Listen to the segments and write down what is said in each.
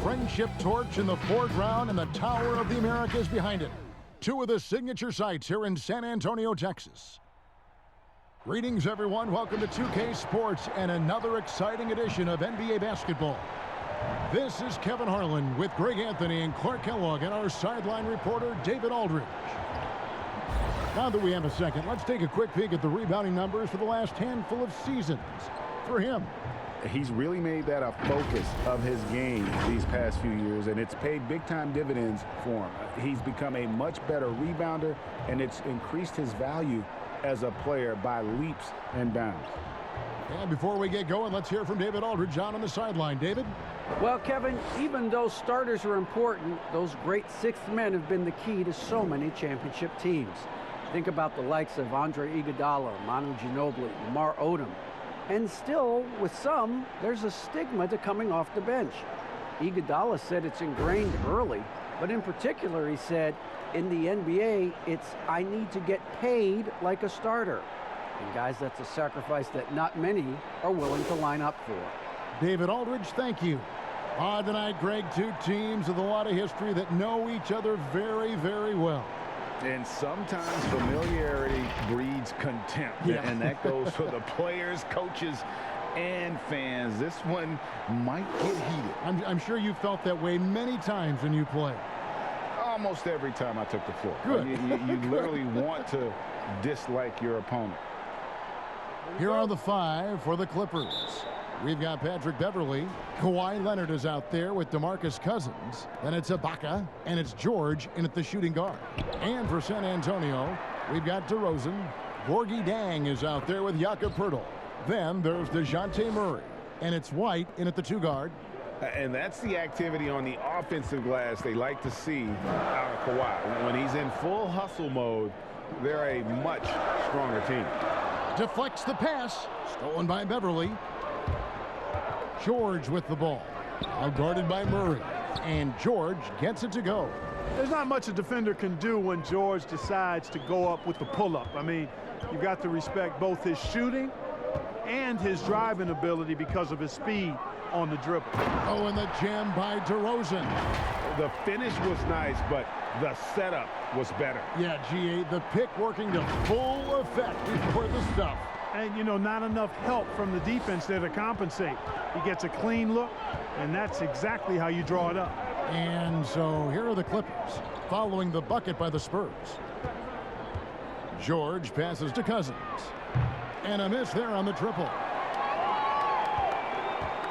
friendship torch in the foreground and the Tower of the Americas behind it. Two of the signature sites here in San Antonio, Texas. Greetings, everyone. Welcome to 2K Sports and another exciting edition of NBA basketball. This is Kevin Harlan with Greg Anthony and Clark Kellogg and our sideline reporter, David Aldridge. Now that we have a second, let's take a quick peek at the rebounding numbers for the last handful of seasons for him. He's really made that a focus of his game these past few years, and it's paid big-time dividends for him. He's become a much better rebounder, and it's increased his value as a player by leaps and bounds. And before we get going, let's hear from David Aldridge on the sideline. David? Well, Kevin, even though starters are important, those great sixth men have been the key to so many championship teams. Think about the likes of Andre Iguodala, Manu Ginobili, Lamar Odom. And still, with some, there's a stigma to coming off the bench. Iguodala said it's ingrained early, but in particular, he said, in the NBA, it's I need to get paid like a starter. And guys, that's a sacrifice that not many are willing to line up for. David Aldridge, thank you. Tonight, Greg, two teams with a lot of history that know each other very, very well. And sometimes familiarity breeds contempt, and that goes for the players, coaches, and fans. This one might get heated. I'm sure you felt that way many times when you play. Almost every time I took the floor. Good. You literally want to dislike your opponent. Here are the five for the Clippers. We've got Patrick Beverley. Kawhi Leonard is out there with DeMarcus Cousins. Then it's Ibaka, and it's George in at the shooting guard. And for San Antonio, we've got DeRozan. Gorgie Dang is out there with Jakob Poeltl. Then there's DeJounte Murray, and it's White in at the two guard. And that's the activity on the offensive glass they like to see out of Kawhi. When he's in full hustle mode, they're a much stronger team. Deflects the pass. Stolen by Beverley. George with the ball. Now guarded by Murray. And George gets it to go. There's not much a defender can do when George decides to go up with the pull-up. I mean, you've got to respect both his shooting and his driving ability because of his speed on the dribble. Oh, and the jam by DeRozan. The finish was nice, but the setup was better. Yeah, G8, the pick working to full effect before the stuff. And, you know, not enough help from the defense there to compensate. He gets a clean look, and that's exactly how you draw it up. And so here are the Clippers, following the bucket by the Spurs. George passes to Cousins. And a miss there on the triple.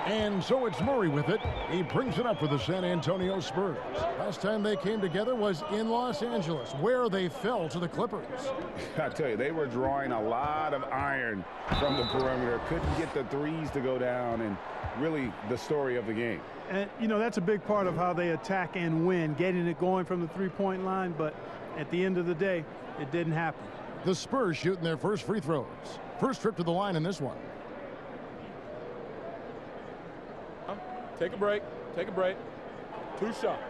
And so it's Murray with it. He brings it up for the San Antonio Spurs. Last time they came together was in Los Angeles, where they fell to the Clippers. I tell you, they were drawing a lot of iron from the perimeter. Couldn't get the threes to go down, and really the story of the game. And, you know, that's a big part of how they attack and win, getting it going from the three-point line, but at the end of the day, it didn't happen. The Spurs shooting their first free throws. First trip to the line in this one. Take a break. Take a break. 2 shots.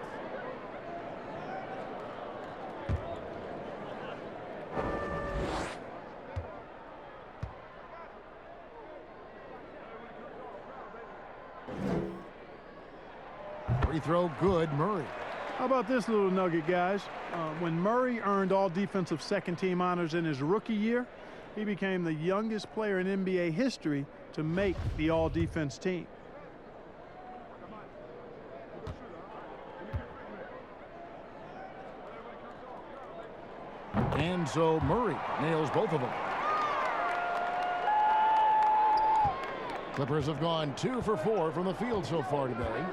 Free throw good, Murray. How about this little nugget, guys? When Murray earned all defensive second-team honors in his rookie year, he became the youngest player in NBA history to make the all-defense team. And so Murray nails both of them. Clippers have gone 2 for 4 from the field so far today.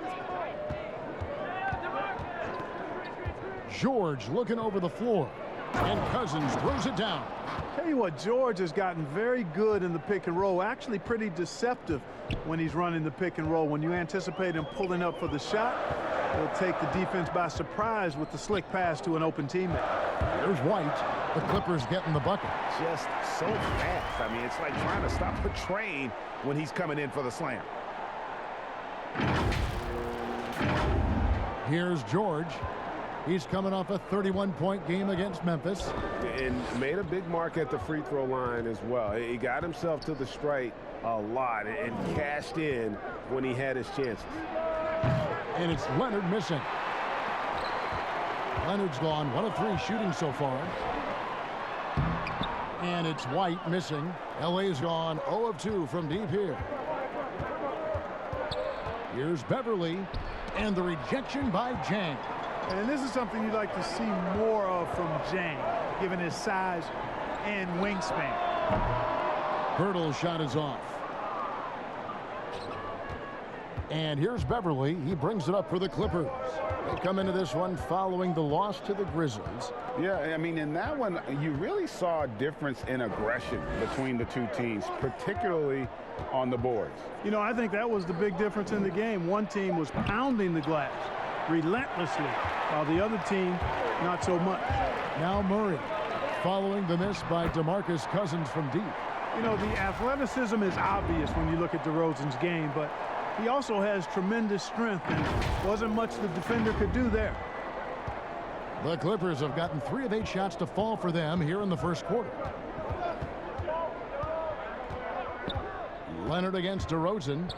George looking over the floor. And Cousins throws it down. Tell you what, George has gotten very good in the pick and roll, actually pretty deceptive when he's running the pick and roll. When you anticipate him pulling up for the shot, he'll take the defense by surprise with the slick pass to an open teammate. There's White. The Clippers getting the bucket. Just so fast. I mean, it's like trying to stop a train when he's coming in for the slam. Here's George. He's coming off a 31-point game against Memphis. And made a big mark at the free throw line as well. He got himself to the strike a lot and cashed in when he had his chances. And it's Leonard missing. Leonard's gone 1 of 3 shooting so far. And it's White missing. LA's gone 0 of 2 from deep here. Here's Beverly. And the rejection by Jang. And this is something you'd like to see more of from Jang, given his size and wingspan. Hurdle's shot is off. And here's Beverly. He brings it up for the Clippers. They come into this one following the loss to the Grizzlies. Yeah, I mean, in that one, you really saw a difference in aggression between the two teams, particularly on the boards. You know, I think that was the big difference in the game. One team was pounding the glass relentlessly, while the other team, not so much. Now Murray, following the miss by DeMarcus Cousins from deep. You know, the athleticism is obvious when you look at DeRozan's game, but he also has tremendous strength, and wasn't much the defender could do there. The Clippers have gotten 3 of 8 shots to fall for them here in the first quarter. Leonard against DeRozan.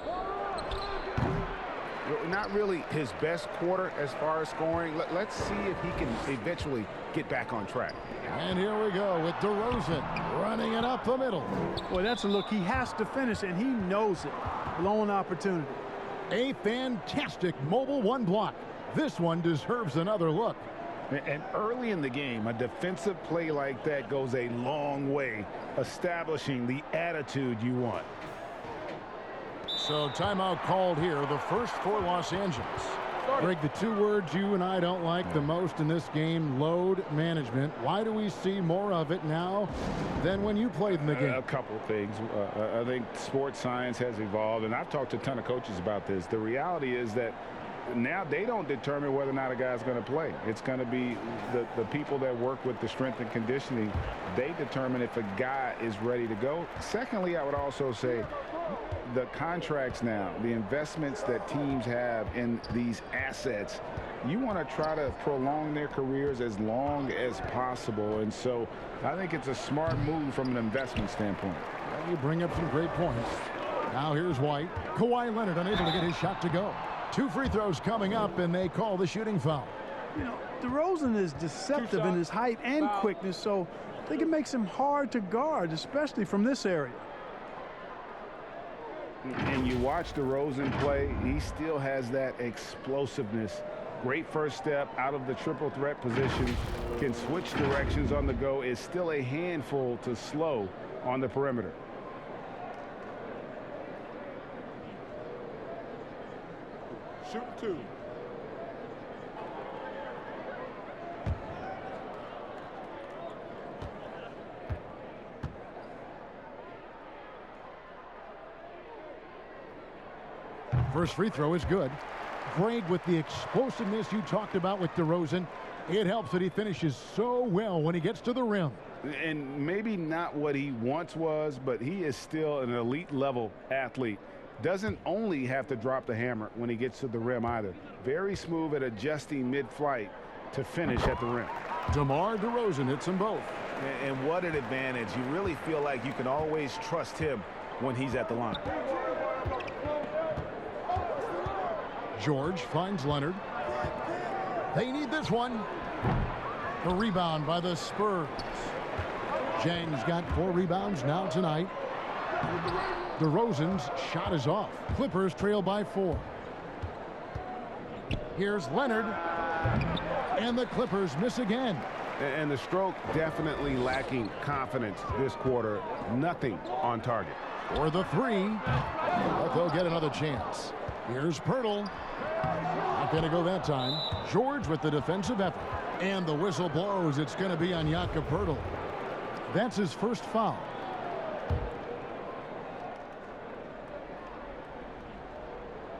Not really his best quarter as far as scoring. Let's see if he can eventually get back on track. And here we go with DeRozan running it up the middle. Boy, that's a look he has to finish, and he knows it. Blown opportunity. A fantastic mobile 1 block. This one deserves another look. And early in the game, a defensive play like that goes a long way, establishing the attitude you want. So timeout called here, the first for Los Angeles. Greg, the 2 words you and I don't like the most in this game, load management. Why do we see more of it now than when you played in the game? A couple of things. I think sports science has evolved, and I've talked to a ton of coaches about this. The reality is that now they don't determine whether or not a guy's going to play. It's going to be the people that work with the strength and conditioning. They determine if a guy is ready to go. Secondly, I would also say the contracts now, the investments that teams have in these assets, you want to try to prolong their careers as long as possible. And so I think it's a smart move from an investment standpoint. Well, you bring up some great points. Now here's White. Kawhi Leonard unable to get his shot to go. 2 free throws coming up, and they call the shooting foul. You know, DeRozan is deceptive in his height and quickness, so I think it makes him hard to guard, especially from this area. And you watch DeRozan play, he still has that explosiveness. Great first step out of the triple threat position, can switch directions on the go, is still a handful to slow on the perimeter. Shoot 2. First free throw is good. Greg, with the explosiveness you talked about with DeRozan, it helps that he finishes so well when he gets to the rim. And maybe not what he once was, but he is still an elite level athlete. Doesn't only have to drop the hammer when he gets to the rim either. Very smooth at adjusting mid-flight to finish at the rim. DeMar DeRozan hits them both. And what an advantage. You really feel like you can always trust him when he's at the line. George finds Leonard. They need this one. The rebound by the Spurs. Jang's got 4 rebounds now tonight. DeRozan's shot is off. Clippers trail by 4. Here's Leonard. And the Clippers miss again. And the stroke definitely lacking confidence this quarter. Nothing on target. For the 3. But they'll get another chance. Here's Pirtle. Not going to go that time. George with the defensive effort. And the whistle blows. It's going to be on Jakob Pirtle. That's his first foul.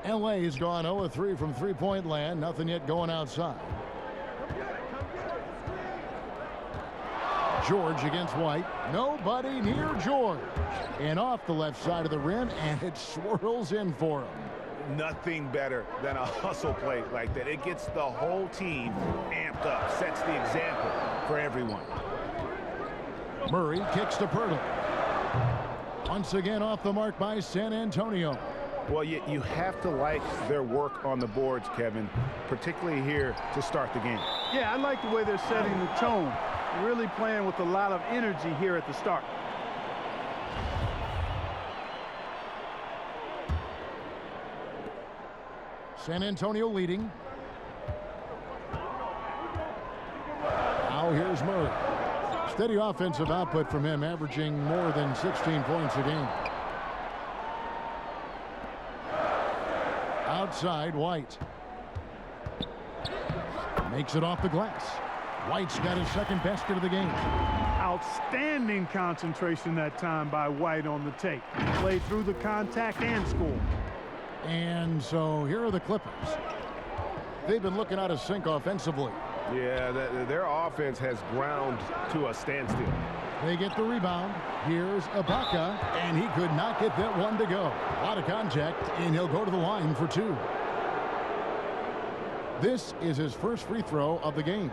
LA has gone 0 of 3 from three-point land. Nothing yet going outside. George against White. Nobody near George. And off the left side of the rim, and it swirls in for him. Nothing better than a hustle play like that. It gets the whole team amped up, sets the example for everyone. Murray kicks to Pirtle. Once again off the mark by San Antonio. Well, you have to like their work on the boards, Kevin, particularly here to start the game. Yeah, I like the way they're setting the tone. Really playing with a lot of energy here at the start. San Antonio leading. Now here's Murray. Steady offensive output from him, averaging more than 16 points a game. Outside, White. Makes it off the glass. White's got his second basket of the game. Outstanding concentration that time by White on the take. Played through the contact and scored. And so here are the Clippers. They've been looking out of sync offensively. Yeah, their offense has ground to a standstill. They get the rebound. Here's Ibaka, and he could not get that one to go. A lot of contact, and he'll go to the line for two. This is his first free throw of the game.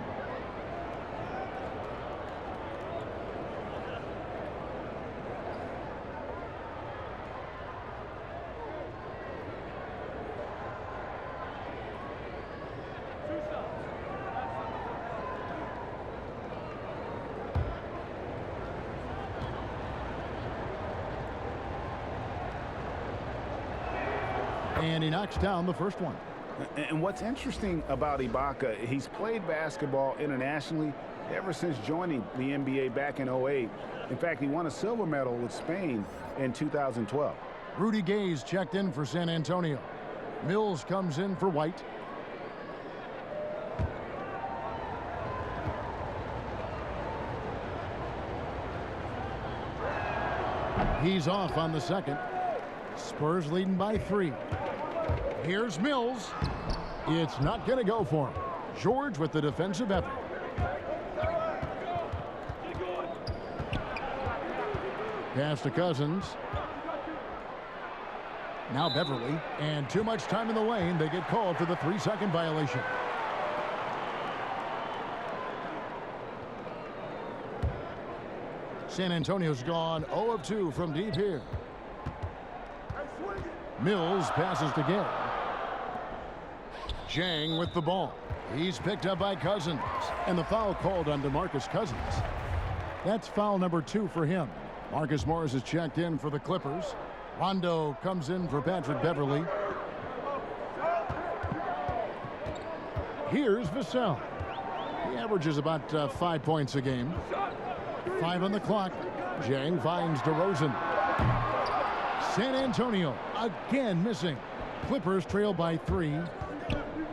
And he knocks down the first one. And what's interesting about Ibaka, he's played basketball internationally ever since joining the NBA back in '08. In fact, he won a silver medal with Spain in 2012. Rudy Gay's checked in for San Antonio. Mills comes in for White. He's off on the second. Spurs leading by 3. Here's Mills. It's not going to go for him. George with the defensive effort. Pass to Cousins. Now Beverly. And too much time in the lane. They get called for the 3-second violation. San Antonio's gone 0 of 2 from deep here. Mills passes to Gay. Jang with the ball. He's picked up by Cousins. And the foul called on DeMarcus Cousins. That's foul number 2 for him. Marcus Morris is checked in for the Clippers. Rondo comes in for Patrick Beverly. Here's Vassell. He averages about 5 points a game. 5 on the clock. Jang finds DeRozan. San Antonio again missing. Clippers trail by 3.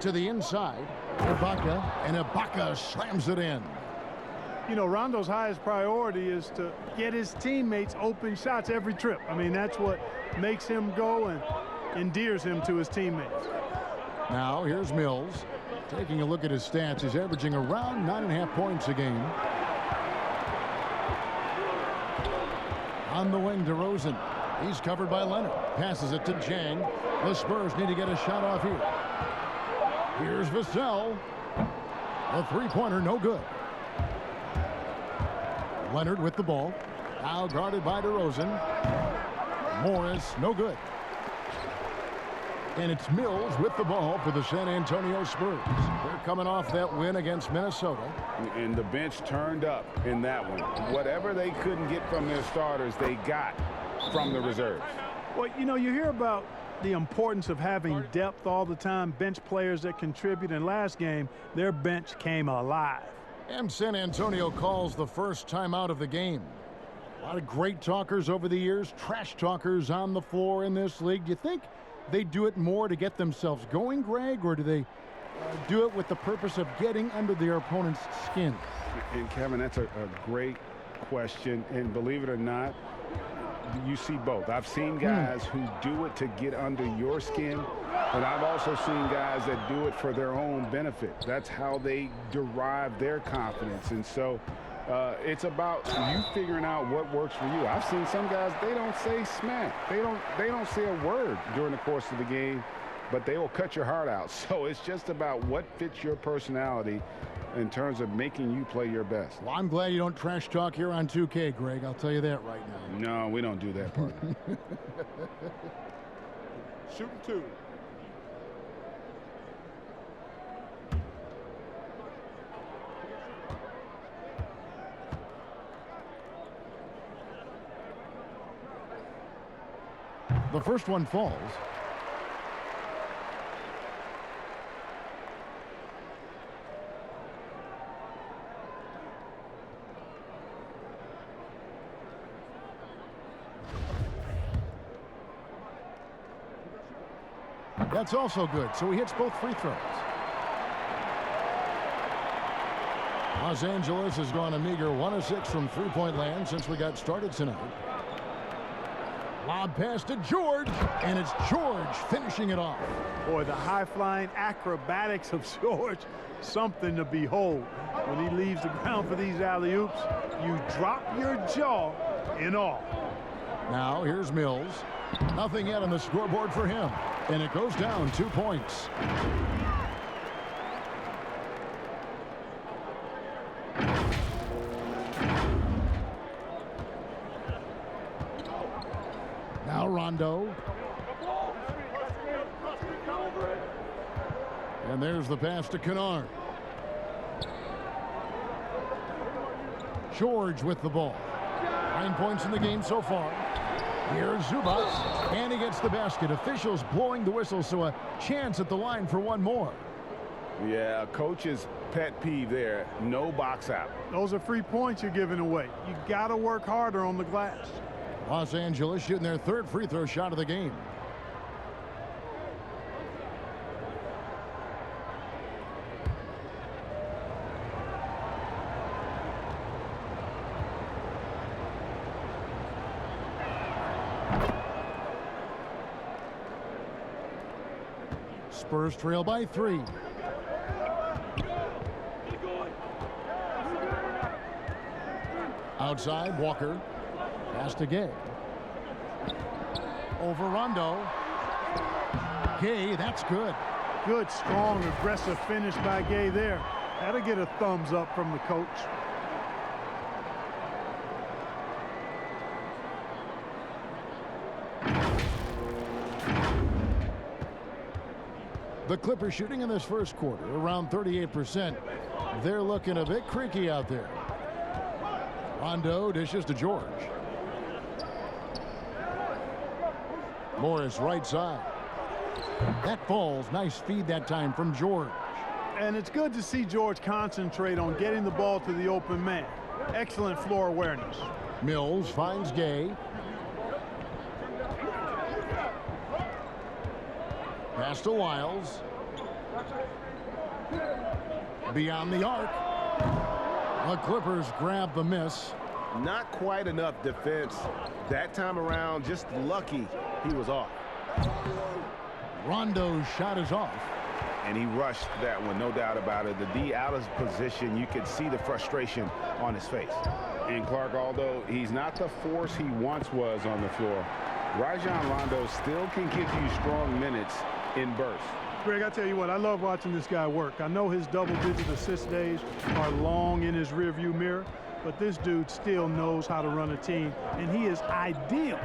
To the inside. Ibaka, and Ibaka slams it in. You know, Rondo's highest priority is to get his teammates open shots every trip. I mean, that's what makes him go and endears him to his teammates. Now here's Mills. Taking a look at his stats, he's averaging around 9.5 points a game. On the wing, DeRozan. He's covered by Leonard. Passes it to Jang. The Spurs need to get a shot off here. Here's Vassell. The three-pointer, no good. Leonard with the ball. Now guarded by DeRozan. Morris, no good. And it's Mills with the ball for the San Antonio Spurs. They're coming off that win against Minnesota. And the bench turned up in that one. Whatever they couldn't get from their starters, they got from the reserves. Well, you know, you hear about the importance of having depth all the time, bench players that contribute. In last game, their bench came alive. And San Antonio calls the first timeout of the game. A lot of great talkers over the years, trash talkers on the floor in this league. Do you think they do it more to get themselves going, Greg, or do they do it with the purpose of getting under their opponent's skin? And Kevin, that's a great question. And believe it or not, you see both. I've seen guys who do it to get under your skin, but I've also seen guys that do it for their own benefit. That's how they derive their confidence. And so it's about you figuring out what works for you. I've seen some guys, they don't say smack. They don't say a word during the course of the game, but they will cut your heart out. So it's just about what fits your personality in terms of making you play your best. Well, I'm glad you don't trash talk here on 2K, Greg. I'll tell you that right now. No, we don't do that part. Shooting 2. The first one falls. That's also good, so he hits both free throws. Los Angeles has gone a meager 1 of 6 from three-point land since we got started tonight. Lob pass to George, and it's George finishing it off. Boy, the high-flying acrobatics of George, something to behold. When he leaves the ground for these alley-oops, you drop your jaw in awe. Now here's Mills. Nothing yet on the scoreboard for him, and it goes down 2 points. Now Rondo. And there's the pass to Kennard. George with the ball. 9 points in the game so far. Here's Zubac, and he gets the basket. Officials blowing the whistle, so a chance at the line for one more. Yeah, a coach's pet peeve there. No box out. Those are free points you're giving away. You got to work harder on the glass. Los Angeles shooting their third free throw shot of the game. Spurs trail by 3. Outside, Walker. Pass to Gay. Over Rondo. Gay, that's good. Good, strong, aggressive finish by Gay there. That'll get a thumbs up from the coach. The Clippers shooting in this first quarter around 38%. They're looking a bit creaky out there. Rondo dishes to George. Morris right side. That falls. Nice feed that time from George. And it's good to see George concentrate on getting the ball to the open man. Excellent floor awareness. Mills finds Gay. Pass to Wiles. Beyond the arc. The Clippers grab the miss. Not quite enough defense that time around. Just lucky he was off. Rondo's shot is off. And he rushed that one, no doubt about it. The D out of position, you could see the frustration on his face. And Clark, although he's not the force he once was on the floor, Rajon Rondo still can give you strong minutes in bursts. Greg, I tell you what, I love watching this guy work. I know his double-digit assist days are long in his rearview mirror, but this dude still knows how to run a team, and he is ideal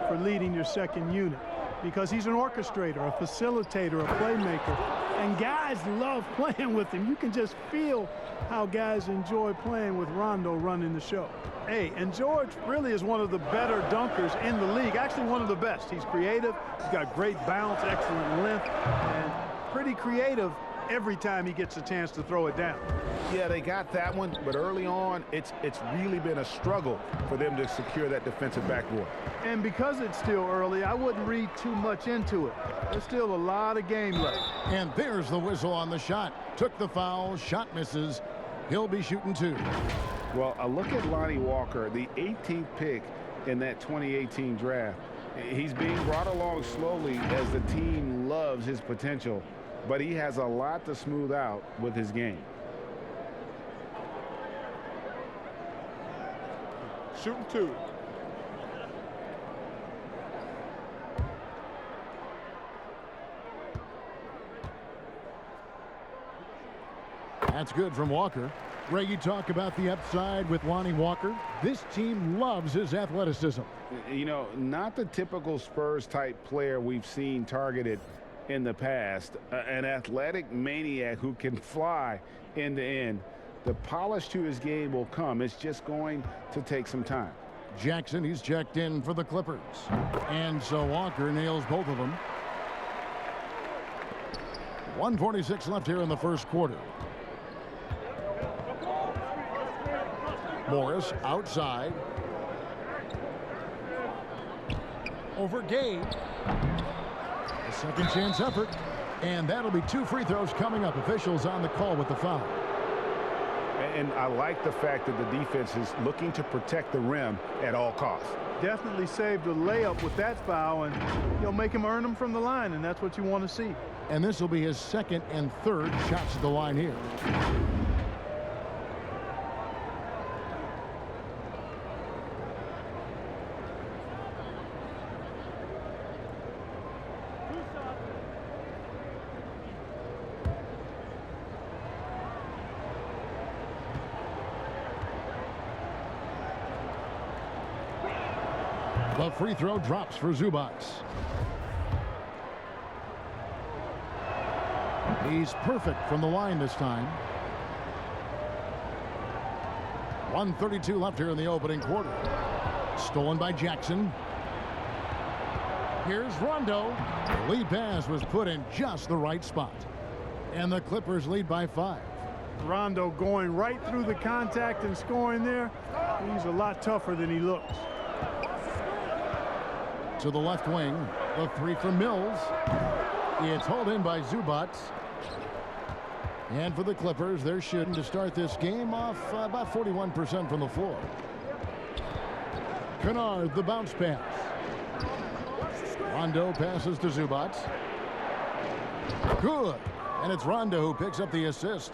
for leading your second unit because he's an orchestrator, a facilitator, a playmaker, and guys love playing with him. You can just feel how guys enjoy playing with Rondo running the show. Hey, and George really is one of the better dunkers in the league, actually one of the best. He's creative, he's got great bounce, excellent length, and pretty creative every time he gets a chance to throw it down. Yeah, they got that one, but early on, it's really been a struggle for them to secure that defensive backboard. And because it's still early, I wouldn't read too much into it. There's still a lot of game left. And there's the whistle on the shot. Took the foul, shot misses. He'll be shooting 2. Well, a look at Lonnie Walker, the 18th pick in that 2018 draft. He's being brought along slowly as the team loves his potential, but he has a lot to smooth out with his game. Shooting 2. That's good from Walker. Greg, you talk about the upside with Lonnie Walker. This team loves his athleticism. You know, not the typical Spurs-type player we've seen targeted in the past. An athletic maniac who can fly end to end. The polish to his game will come. It's just going to take some time. Jackson, he's checked in for the Clippers. And so Walker nails both of them. 1:46 left here in the first quarter. Morris outside. Over Gay. A second chance effort. And that'll be 2 free throws coming up. Officials on the call with the foul. And I like the fact that the defense is looking to protect the rim at all costs. Definitely saved a layup with that foul, and you'll make him earn them from the line, and that's what you want to see. And this will be his second and third shots at the line here. The free throw drops for Zubac. He's perfect from the line this time. 1:32 left here in the opening quarter. Stolen by Jackson. Here's Rondo. The lead pass was put in just the right spot. And the Clippers lead by 5. Rondo going right through the contact and scoring there. He's a lot tougher than he looks. To the left wing, the three from Mills. It's hauled in by Zubac. And for the Clippers, they're shooting to start this game off about 41% from the floor. Kennard, the bounce pass. Rondo passes to Zubac. Good. And it's Rondo who picks up the assist.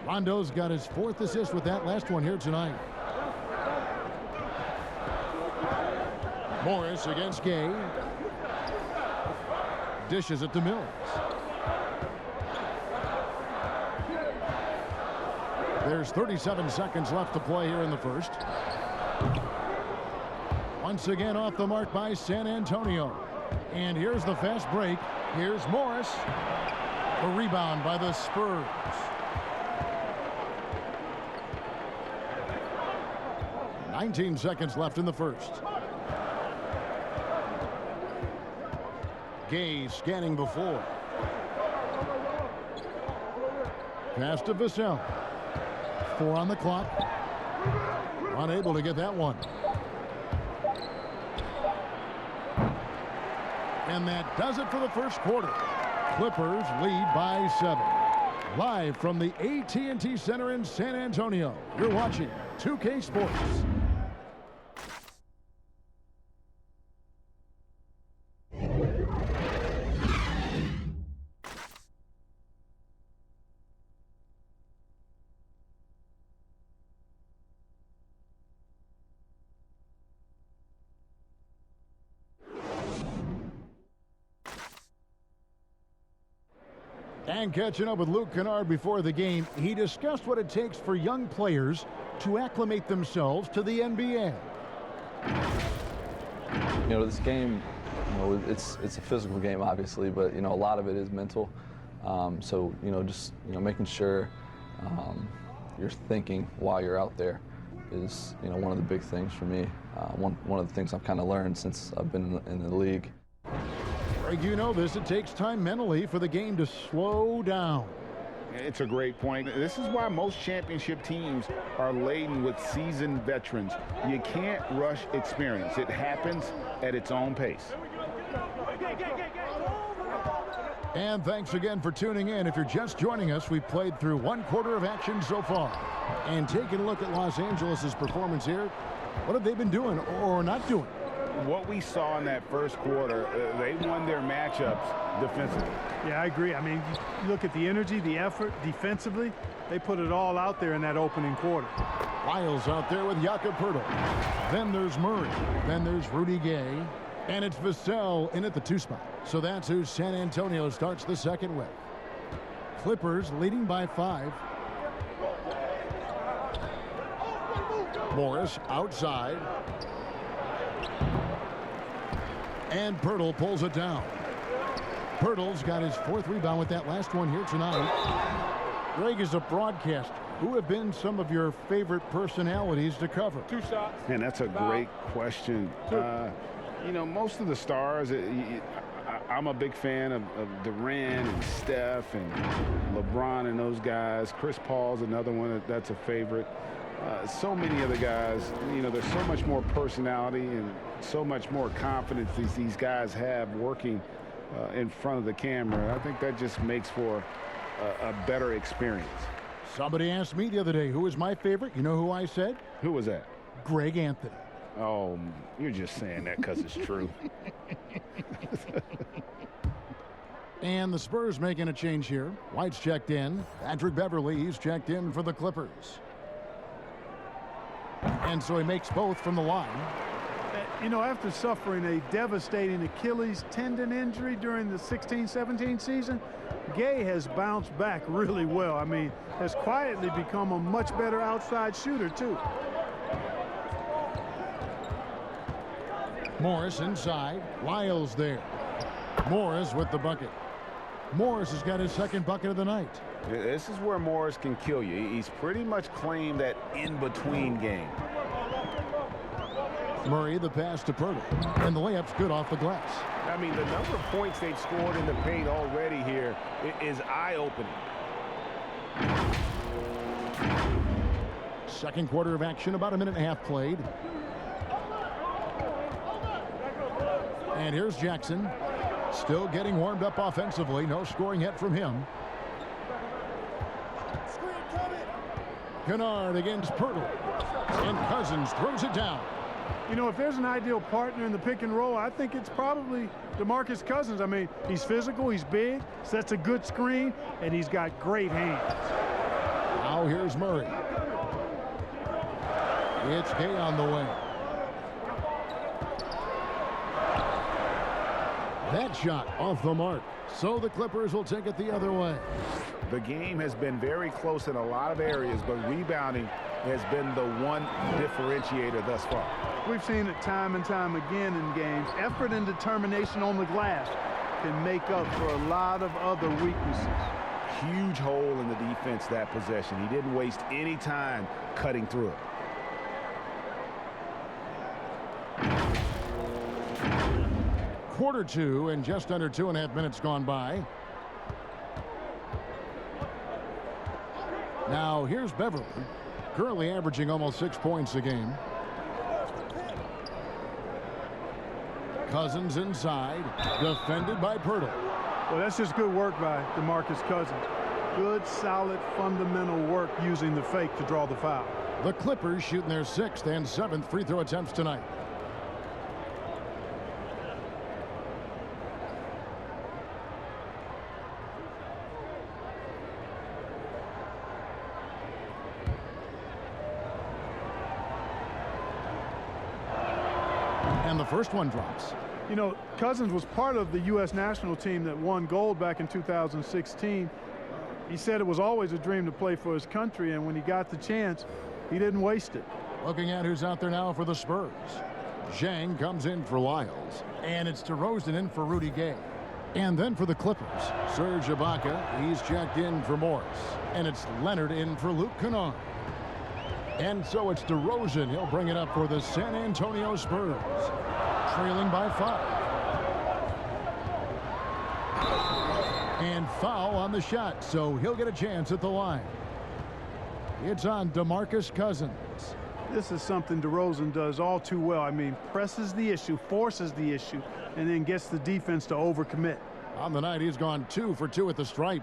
Rondo's got his 4th assist with that last one here tonight. Morris against Gay. Dishes it to Mills. There's 37 seconds left to play here in the first. Once again off the mark by San Antonio. And here's the fast break. Here's Morris. The rebound by the Spurs. "19 seconds left in the first. Gay scanning before. Pass to Vassell. 4 on the clock. Unable to get that one. And that does it for the first quarter. Clippers lead by 7. Live from the AT&TCenter in San Antonio, you're watching 2K Sports. And catching up with Luke Kennard before the game, he discussed what it takes for young players to acclimate themselves to the NBA. You know, this game, you know, it's a physical game, obviously, but, you know, a lot of it is mental. So, you know, just, you know, making sure you're thinking while you're out there is, you know, one of the big things for me. One of the things I've kind of learned since I've been in the league. Greg, you know this. It takes time mentally for the game to slow down. It's a great point. This is why most championship teams are laden with seasoned veterans. You can't rush experience. It happens at its own pace. And thanks again for tuning in. If you're just joining us, we've played through 1 quarter of action so far. And taking a look at Los Angeles' performance here, what have they been doing or not doing? What we saw in that first quarter, they won their matchups defensively. Yeah, I agree. I mean, you look at the energy, the effort defensively, they put it all out there in that opening quarter. Lyles out there with Jakob Poeltl. Then there's Murray. Then there's Rudy Gay. And it's Vassell in at the 2 spot. So that's who San Antonio starts the second with. Clippers leading by 5. Morris outside. And Pirtle pulls it down. Pirtle's got his 4th rebound with that last one here tonight. Greg, is a broadcaster, who have been some of your favorite personalities to cover? 2 shots. And that's a great question. You know, most of the stars, I'm a big fan of Durant and Steph and LeBron and those guys. Chris Paul's another one that's a favorite. So many other guys, you know, there's so much more personality and so much more confidence these guys have working in front of the camera. I think that just makes for a better experience. Somebody asked me the other day, who is my favorite? You know who I said? Who was that? Greg Anthony. Oh, you're just saying that because it's true. And the Spurs making a change here. White's checked in. Patrick Beverley, he's checked in for the Clippers. And so he makes both from the line. You know, after suffering a devastating Achilles tendon injury during the 16-17 season, Gay has bounced back really well. I mean, has quietly become a much better outside shooter, too. Morris inside. Lyles there. Morris with the bucket. Morris has got his 2nd bucket of the night. This is where Morris can kill you. He's pretty much claimed that in-between game. Murray, the pass to Pirtle. And the layup's good off the glass. I mean, the number of points they've scored in the paint already here is eye-opening. 2nd quarter of action, about 1.5 minutes played. And here's Jackson. Still getting warmed up offensively. No scoring yet from him. Kennard against Pirtle. And Cousins throws it down. You know, if there's an ideal partner in the pick and roll, I think it's probably DeMarcus Cousins. I mean, he's physical, he's big, sets a good screen, and he's got great hands. Now here's Murray. It's Gay on the way. That shot off the mark. So the Clippers will take it the other way. The game has been very close in a lot of areas, but rebounding has been the one differentiator thus far. We've seen it time and time again in games. Effort and determination on the glass can make up for a lot of other weaknesses. Huge hole in the defense that possession. He didn't waste any time cutting through it. Quarter 2 and just under 2.5 minutes gone by. Now here's Beverley, currently averaging almost 6 points a game. Cousins inside, defended by Pirtle. Well, that's just good work by DeMarcus Cousins. Good, solid, fundamental work using the fake to draw the foul. The Clippers shooting their 6th and 7th free throw attempts tonight. And the first one drops. You know, Cousins was part of the U.S. national team that won gold back in 2016. He said it was always a dream to play for his country, and when he got the chance, he didn't waste it. Looking at who's out there now for the Spurs. Zhang comes in for Lyles, and it's DeRozan in for Rudy Gay. And then for the Clippers, Serge Ibaka, he's checked in for Morris, and it's Leonard in for Luke Kennard. And so it's DeRozan. He'll bring it up for the San Antonio Spurs, trailing by 5. And foul on the shot, so he'll get a chance at the line. It's on DeMarcus Cousins. This is something DeRozan does all too well. I mean, presses the issue, forces the issue, and then gets the defense to overcommit. On the night, he's gone 2 for 2 at the stripe.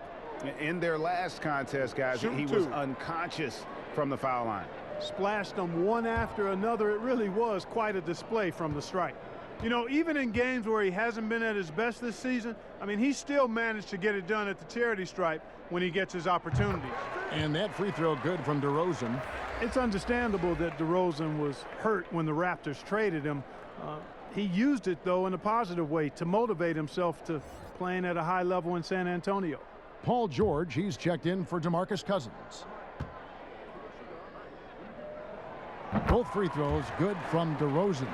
In their last contest, guys, he was unconscious from the foul line. Splashed them one after another. It really was quite a display from the stripe. You know, even in games where he hasn't been at his best this season, I mean, he still managed to get it done at the charity stripe when he gets his opportunities. And that free throw good from DeRozan. It's understandable that DeRozan was hurt when the Raptors traded him. He used it, though, in a positive way to motivate himself to playing at a high level in San Antonio. Paul George, he's checked in for DeMarcus Cousins. Both free throws good from DeRozan.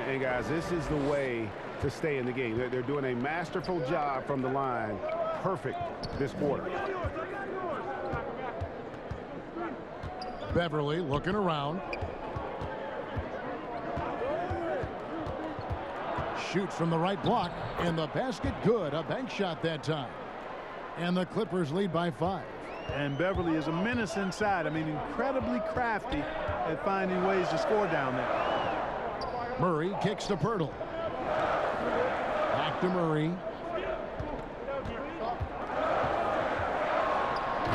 And guys, this is the way to stay in the game. They're doing a masterful job from the line. Perfect this quarter. Beverly looking around. Shoots from the right block, and the basket good. A bank shot that time. And the Clippers lead by 5. And Beverly is a menace inside. I mean, incredibly crafty at finding ways to score down there. Murray kicks to Pirtle. Back to Murray.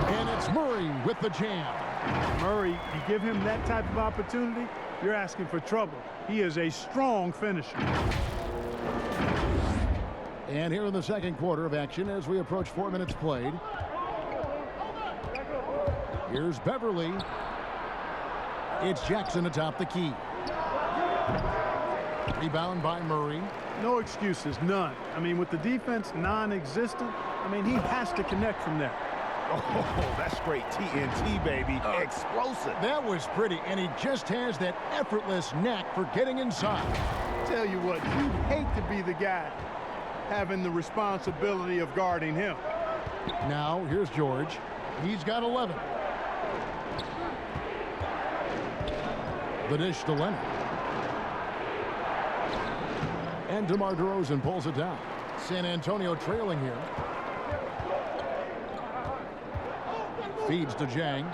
And it's Murray with the jam. Murray, you give him that type of opportunity, you're asking for trouble. He is a strong finisher. And here in the second quarter of action as we approach 4 minutes played. Here's Beverly. It's Jackson atop the key. Rebound by Murray. No excuses, none. I mean, with the defense non-existent, I mean, he has to connect from there. Oh, that's great TNT, baby. Explosive. That was pretty, and he just has that effortless knack for getting inside. Tell you what, you'd hate to be the guy having the responsibility of guarding him. Now, here's George. He's got 11. The dish to Leonard. And DeMar DeRozan pulls it down. San Antonio trailing here. Feeds to Jang.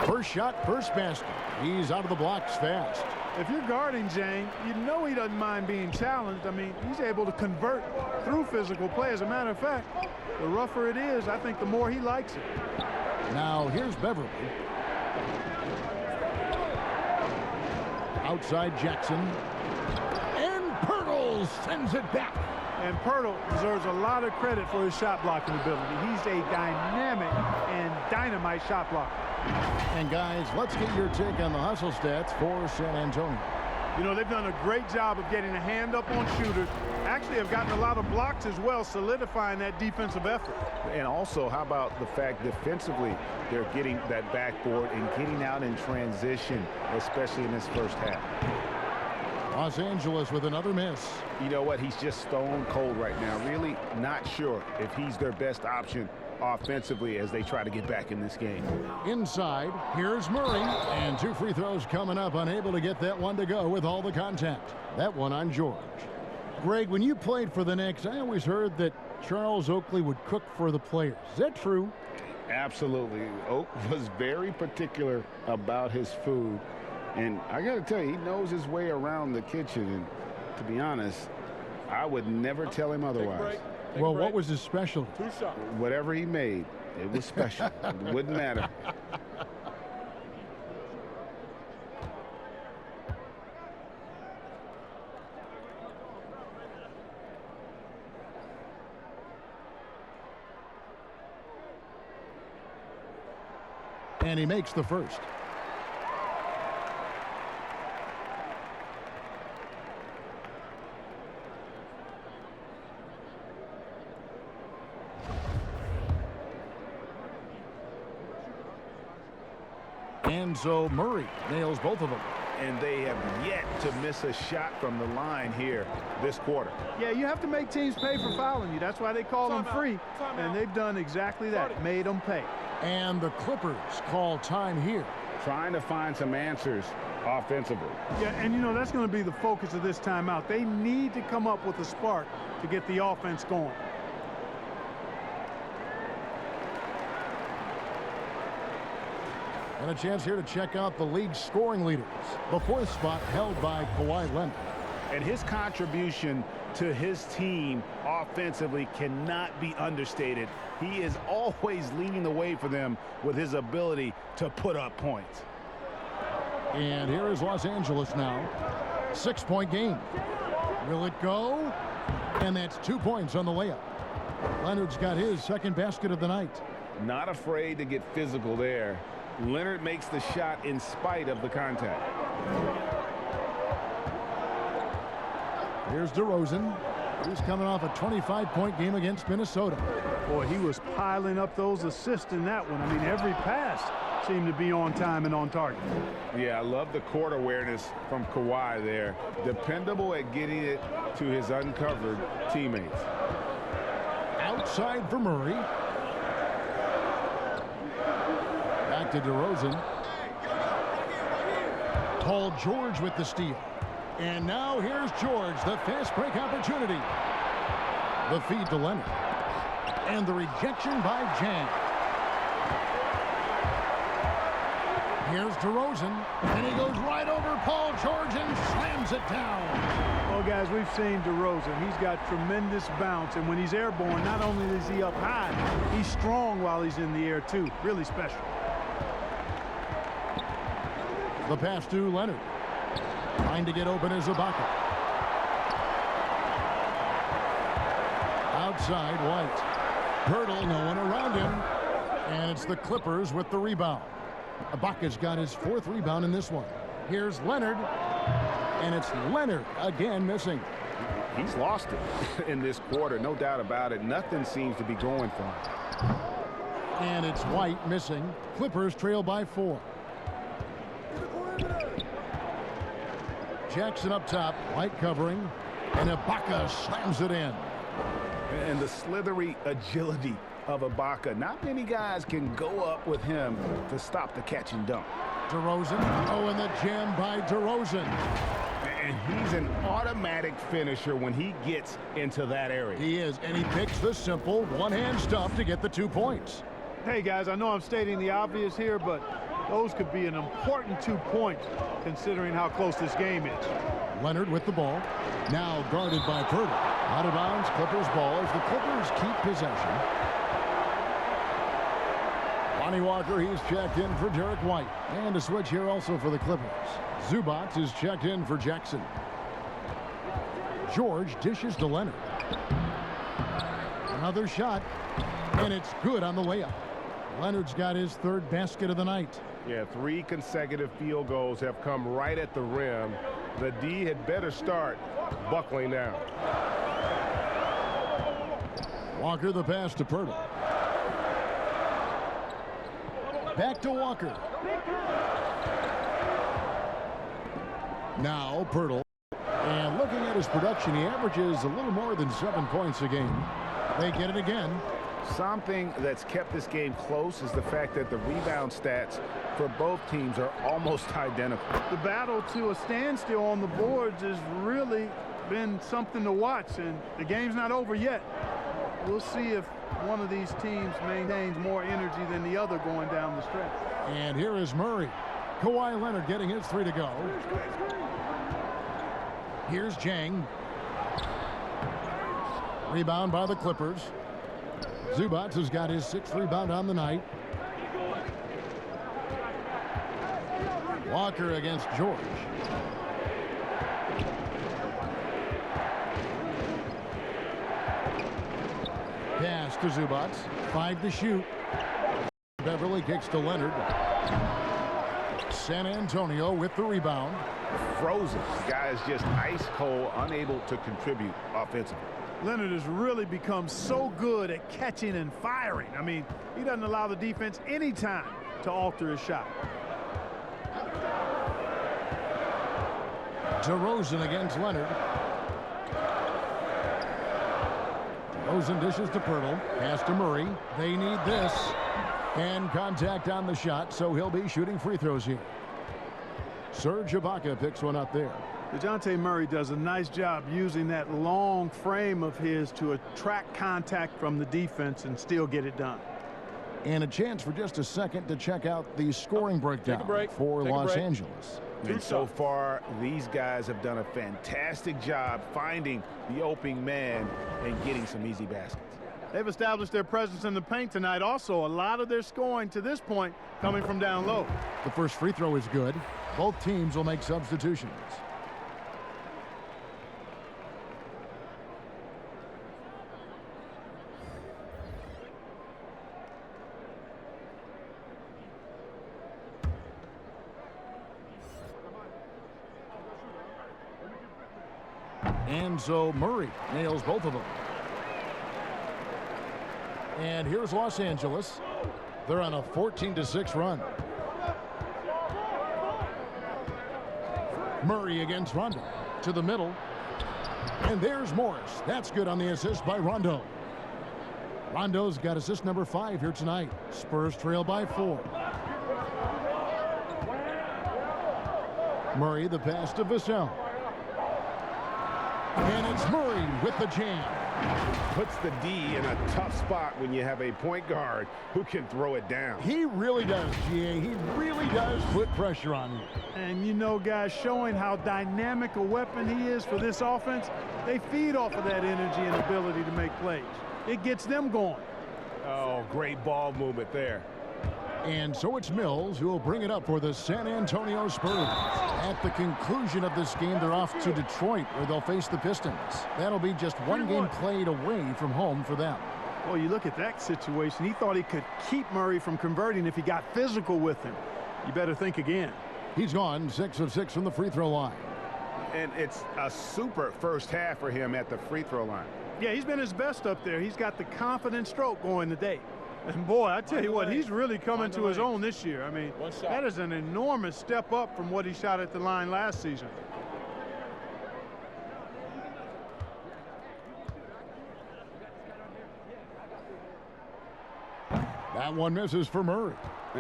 First shot, first basket. He's out of the blocks fast. If you're guarding Jang, you know he doesn't mind being challenged. I mean, he's able to convert through physical play. As a matter of fact, the rougher it is, I think the more he likes it. Now, here's Beverly. Outside Jackson. And Pirtle sends it back. And Pirtle deserves a lot of credit for his shot blocking ability. He's a dynamic and dynamite shot blocker. And guys, let's get your take on the hustle stats for San Antonio. You know, they've done a great job of getting a hand up on shooters. Actually have gotten a lot of blocks as well, solidifying that defensive effort. And also, how about the fact defensively, they're getting that backboard and getting out in transition, especially in this first half. Los Angeles with another miss. You know what? He's just stone cold right now. Really not sure if he's their best option offensively as they try to get back in this game. Inside, here's Murray. And 2 free throws coming up, unable to get that one to go with all the contact. That one on George. Greg, when you played for the Knicks, I always heard that Charles Oakley would cook for the players. Is that true? Absolutely. Oak was very particular about his food. And I got to tell you, he knows his way around the kitchen. And to be honest, I would never tell him otherwise. Well, what was his specialty? 2 shots. Whatever he made, it was special. It wouldn't matter. And he makes the first. And so Murray nails both of them. And they have yet to miss a shot from the line here this quarter. Yeah, you have to make teams pay for fouling you. That's why they call them free. And they've done exactly that, made them pay. And the Clippers call time here. Trying to find some answers offensively. Yeah, and you know, that's going to be the focus of this timeout. They need to come up with a spark to get the offense going. And a chance here to check out the league's scoring leaders. The 4th spot held by Kawhi Leonard. And his contribution to his team offensively cannot be understated. He is always leading the way for them with his ability to put up points. And here is Los Angeles now. 6-point game. Will it go? And that's 2 points on the layup. Leonard's got his second basket of the night. Not afraid to get physical there. Leonard makes the shot in spite of the contact. Here's DeRozan. He's coming off a 25-point game against Minnesota. Boy, he was piling up those assists in that one. I mean, every pass seem to be on time and on target. Yeah, I love the court awareness from Kawhi there. Dependable at getting it to his uncovered teammates. Outside for Murray. Back to DeRozan. Paul George with the steal. And now here's George, the fast break opportunity. The feed to Leonard. And the rejection by Jang. Here's DeRozan, and he goes right over Paul George and slams it down. Well, guys, we've seen DeRozan. He's got tremendous bounce, and when he's airborne, not only is he up high, he's strong while he's in the air, too. Really special. The pass to Leonard. Trying to get open is Ibaka. Outside, White. Pirtle, no one around him. And it's the Clippers with the rebound. Ibaka's got his 4th rebound in this one. Here's Leonard. And it's Leonard again missing. He's lost it in this quarter, no doubt about it. Nothing seems to be going for him. And it's White missing. Clippers trail by 4. Jackson up top, White covering, and Ibaka slams it in. And the slithery agility of Ibaka. Not many guys can go up with him to stop the catch and dunk. DeRozan, and the jam by DeRozan. And he's an automatic finisher when he gets into that area. He is, and he picks the simple one-hand stuff to get the 2 points. Hey, guys, I know I'm stating the obvious here, but those could be an important 2 points considering how close this game is. Leonard with the ball. Now guarded by Pirtle. Out of bounds, Clippers ball as the Clippers keep possession. Lonnie Walker, he's checked in for Derek White. And a switch here also for the Clippers. Zubac is checked in for Jackson. George dishes to Leonard. Another shot, and it's good on the layup. Leonard's got his 3rd basket of the night. Yeah, 3 consecutive field goals have come right at the rim. The D had better start buckling down. Walker the pass to Pirtle. Back to Walker. Now Pirtle. And looking at his production, he averages a little more than 7 points a game. They get it again. Something that's kept this game close is the fact that the rebound stats for both teams are almost identical. The battle to a standstill on the boards has really been something to watch, and the game's not over yet. We'll see if one of these teams maintains more energy than the other going down the stretch. And here is Murray. Kawhi Leonard getting his 3 to go. Here's Jang. Rebound by the Clippers. Zubac has got his 6th rebound on the night. Walker against George. Pass to Zubac. 5 to shoot. Beverly kicks to Leonard. San Antonio with the rebound. Frozen. The guy is just ice cold, unable to contribute offensively. Leonard has really become so good at catching and firing. I mean, he doesn't allow the defense any time to alter his shot. DeRozan against Leonard. DeRozan dishes to Pirtle. Pass to Murray. They need this. And contact on the shot, so he'll be shooting free throws here. Serge Ibaka picks one up there. DeJounte Murray does a nice job using that long frame of his to attract contact from the defense and still get it done. And a chance for just a second to check out the scoring breakdown for Los Angeles. And so far, these guys have done a fantastic job finding the opening man and getting some easy baskets. They've established their presence in the paint tonight. Also, a lot of their scoring to this point coming from down low. The first free throw is good. Both teams will make substitutions. And so Murray nails both of them. And here's Los Angeles. They're on a 14-6 run. Murray against Rondo. To the middle. And there's Morris. That's good on the assist by Rondo. Rondo's got assist number 5 here tonight. Spurs trail by 4. Murray, the pass to Vassell. And it's Murray with the jam. Puts the D in a tough spot when you have a point guard who can throw it down. He really does, GA. He really does put pressure on you. And you know, guys, showing how dynamic a weapon he is for this offense, they feed off of that energy and ability to make plays. It gets them going. Oh, great ball movement there. And so it's Mills who will bring it up for the San Antonio Spurs. At the conclusion of this game, they're off to Detroit, where they'll face the Pistons. That'll be just one game played away from home for them. Well, you look at that situation. He thought he could keep Murray from converting if he got physical with him. You better think again. He's gone 6 of 6 from the free throw line. And it's a super first half for him at the free throw line. Yeah, he's been his best up there. He's got the confident stroke going today. And boy, I tell you what, he's really coming to his own this year. I mean, that is an enormous step up from what he shot at the line last season. That one misses for Murray.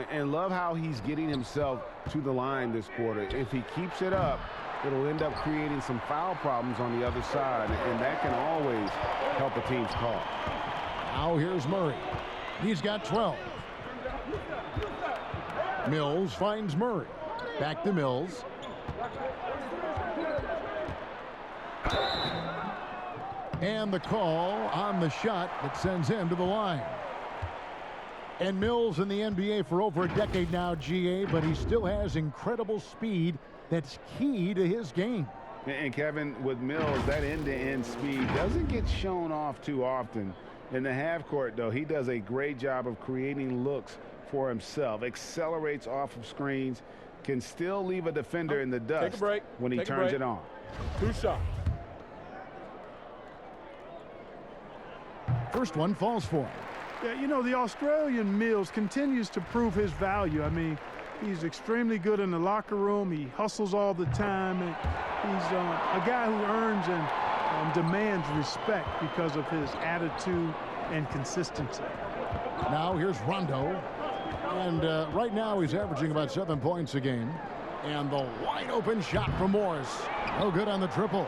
And love how he's getting himself to the line this quarter. If he keeps it up, it'll end up creating some foul problems on the other side, and that can always help a team's call. Now here's Murray. He's got 12. Mills finds Murray. Back to Mills. And the call on the shot that sends him to the line. And Mills in the NBA for over a decade now, GA, but he still has incredible speed that's key to his game. And Kevin, with Mills, that end-to-end speed doesn't get shown off too often. In the half court, though, he does a great job of creating looks for himself, accelerates off of screens, can still leave a defender in the dust when he turns it on. 2 shots. First one falls for him. Yeah, you know, the Australian Mills continues to prove his value. I mean, he's extremely good in the locker room. He hustles all the time. And he's a guy who earns and demands respect because of his attitude and consistency. Now here's Rondo. And right now he's averaging about 7 points a game. And the wide open shot from Morris. No good on the triple.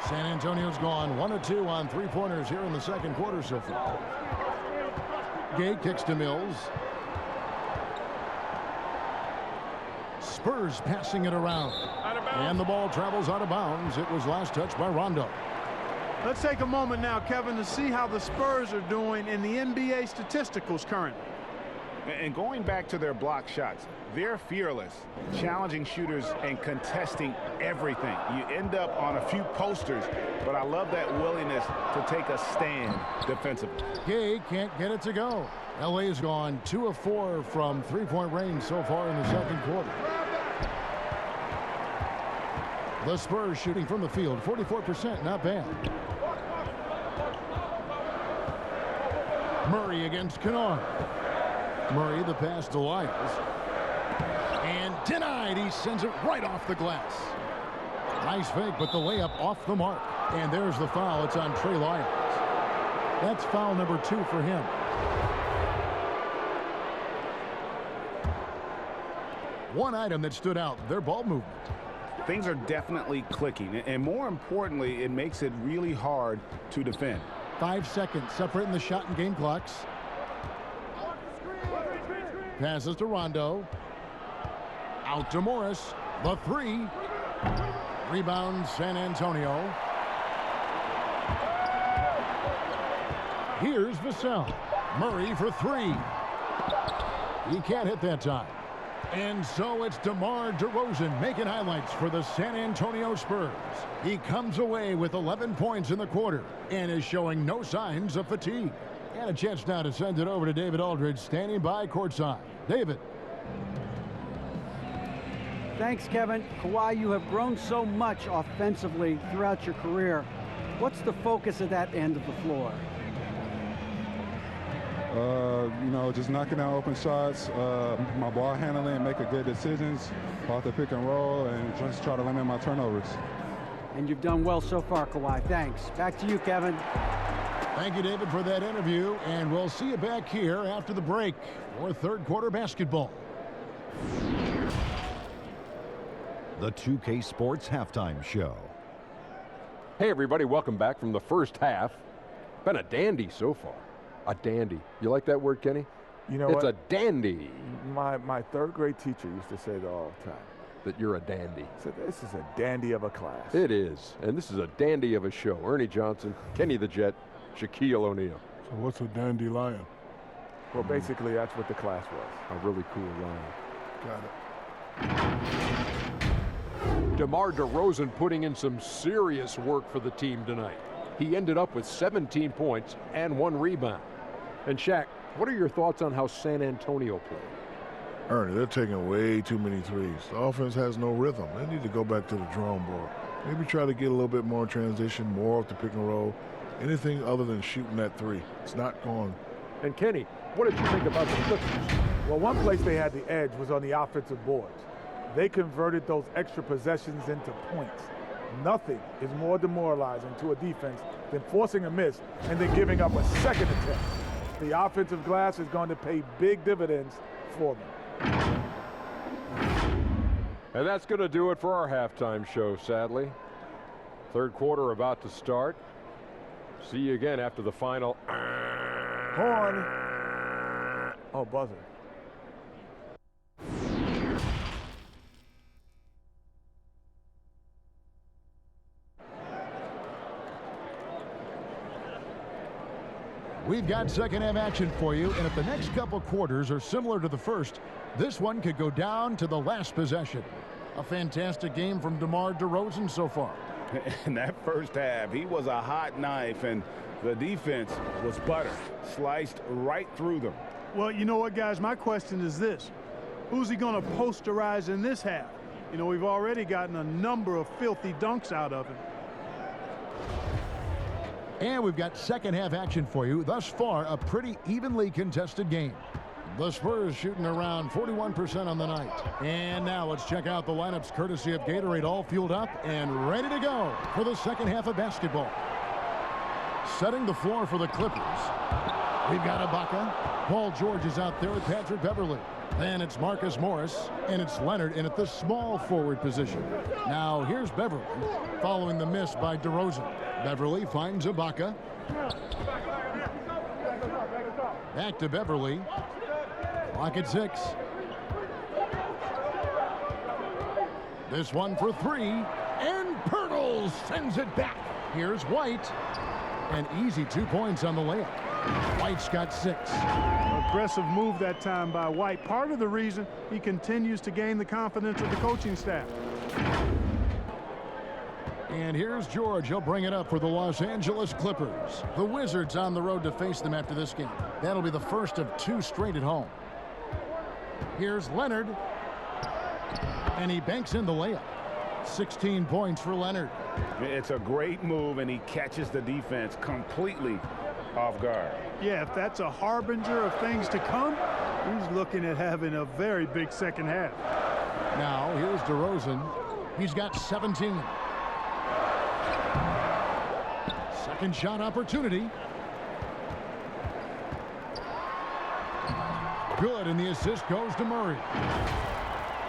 San Antonio's gone 1 of 2 on 3-pointers here in the second quarter so far. Gay kicks to Mills. Spurs passing it around. And the ball travels out of bounds. It was last touched by Rondo. Let's take a moment now, Kevin, to see how the Spurs are doing in the NBA statisticals currently. And going back to their block shots, they're fearless, challenging shooters and contesting everything. You end up on a few posters, but I love that willingness to take a stand defensively. Gay can't get it to go. LA's gone 2 of 4 from 3-point range so far in the second quarter. The Spurs shooting from the field, 44%, not bad. Murray against Kennard. Murray, the pass to Lyles. And denied. He sends it right off the glass. Nice fake, but the layup off the mark. And there's the foul. It's on Trey Lyles. That's foul number 2 for him. One item that stood out, their ball movement. Things are definitely clicking, and more importantly, it makes it really hard to defend. 5 seconds separating the shot and game clocks. Passes to Rondo. Out to Morris. The 3. Rebound San Antonio. Here's Vassell. Murray for 3. He can't hit that time. And so it's DeMar DeRozan making highlights for the San Antonio Spurs. He comes away with 11 points in the quarter and is showing no signs of fatigue. And a chance now to send it over to David Aldridge, standing by courtside. David. Thanks, Kevin. Kawhi, you have grown so much offensively throughout your career. What's the focus of that end of the floor? You know, just knocking down open shots, my ball handling, making good decisions off the pick and roll, and just try to limit my turnovers. And you've done well so far, Kawhi. Thanks. Back to you, Kevin. Thank you, David, for that interview, and we'll see you back here after the break for third quarter basketball. The 2K Sports Halftime Show. Hey, everybody, welcome back from the first half. Been a dandy so far. A dandy. You like that word, Kenny? You know it's what? a dandy. My third grade teacher used to say that all the time. That you're a dandy. So this is a dandy of a class. It is. And this is a dandy of a show. Ernie Johnson, Kenny the Jet, Shaquille O'Neal. So what's a dandelion? Well, basically, that's what the class was. A really cool line. Got it. DeMar DeRozan putting in some serious work for the team tonight. He ended up with 17 points and 1 rebound. And Shaq, what are your thoughts on how San Antonio played? Ernie, they're taking way too many threes. The offense has no rhythm. They need to go back to the drawing board. Maybe try to get a little bit more transition, more off the pick and roll. Anything other than shooting that three. It's not going. And Kenny, what did you think about the Clippers? Well, one place they had the edge was on the offensive boards. They converted those extra possessions into points. Nothing is more demoralizing to a defense than forcing a miss and then giving up a second attempt. The offensive glass is going to pay big dividends for them. And that's going to do it for our halftime show, sadly. Third quarter about to start. See you again after the final. Horn. Oh, buzzer. We've got second half action for you, and if the next couple quarters are similar to the first, this one could go down to the last possession. A fantastic game from DeMar DeRozan so far. In that first half, he was a hot knife, and the defense was butter, sliced right through them. Well, you know what, guys? My question is this. Who's he going to posterize in this half? You know, we've already gotten a number of filthy dunks out of him. And we've got second half action for you. Thus far, a pretty evenly contested game. The Spurs shooting around 41% on the night. And now let's check out the lineups courtesy of Gatorade, all fueled up and ready to go for the second half of basketball. Setting the floor for the Clippers. We've got Ibaka. Paul George is out there with Patrick Beverley. Then it's Marcus Morris, and it's Leonard in at the small forward position. Now here's Beverley following the miss by DeRozan. Beverley finds Ibaka. Back to Beverley. Clock at 6. This one for 3, and Pirtle sends it back. Here's White. An easy 2 points on the layup. White's got 6. Aggressive move that time by White. Part of the reason he continues to gain the confidence of the coaching staff. And here's George. He'll bring it up for the Los Angeles Clippers. The Wizards on the road to face them after this game. That'll be the first of 2 straight at home. Here's Leonard. And he banks in the layup. 16 points for Leonard. It's a great move, and he catches the defense completely off guard. Yeah, if that's a harbinger of things to come, he's looking at having a very big second half. Now, here's DeRozan. He's got 17. Second shot opportunity. Good, and the assist goes to Murray.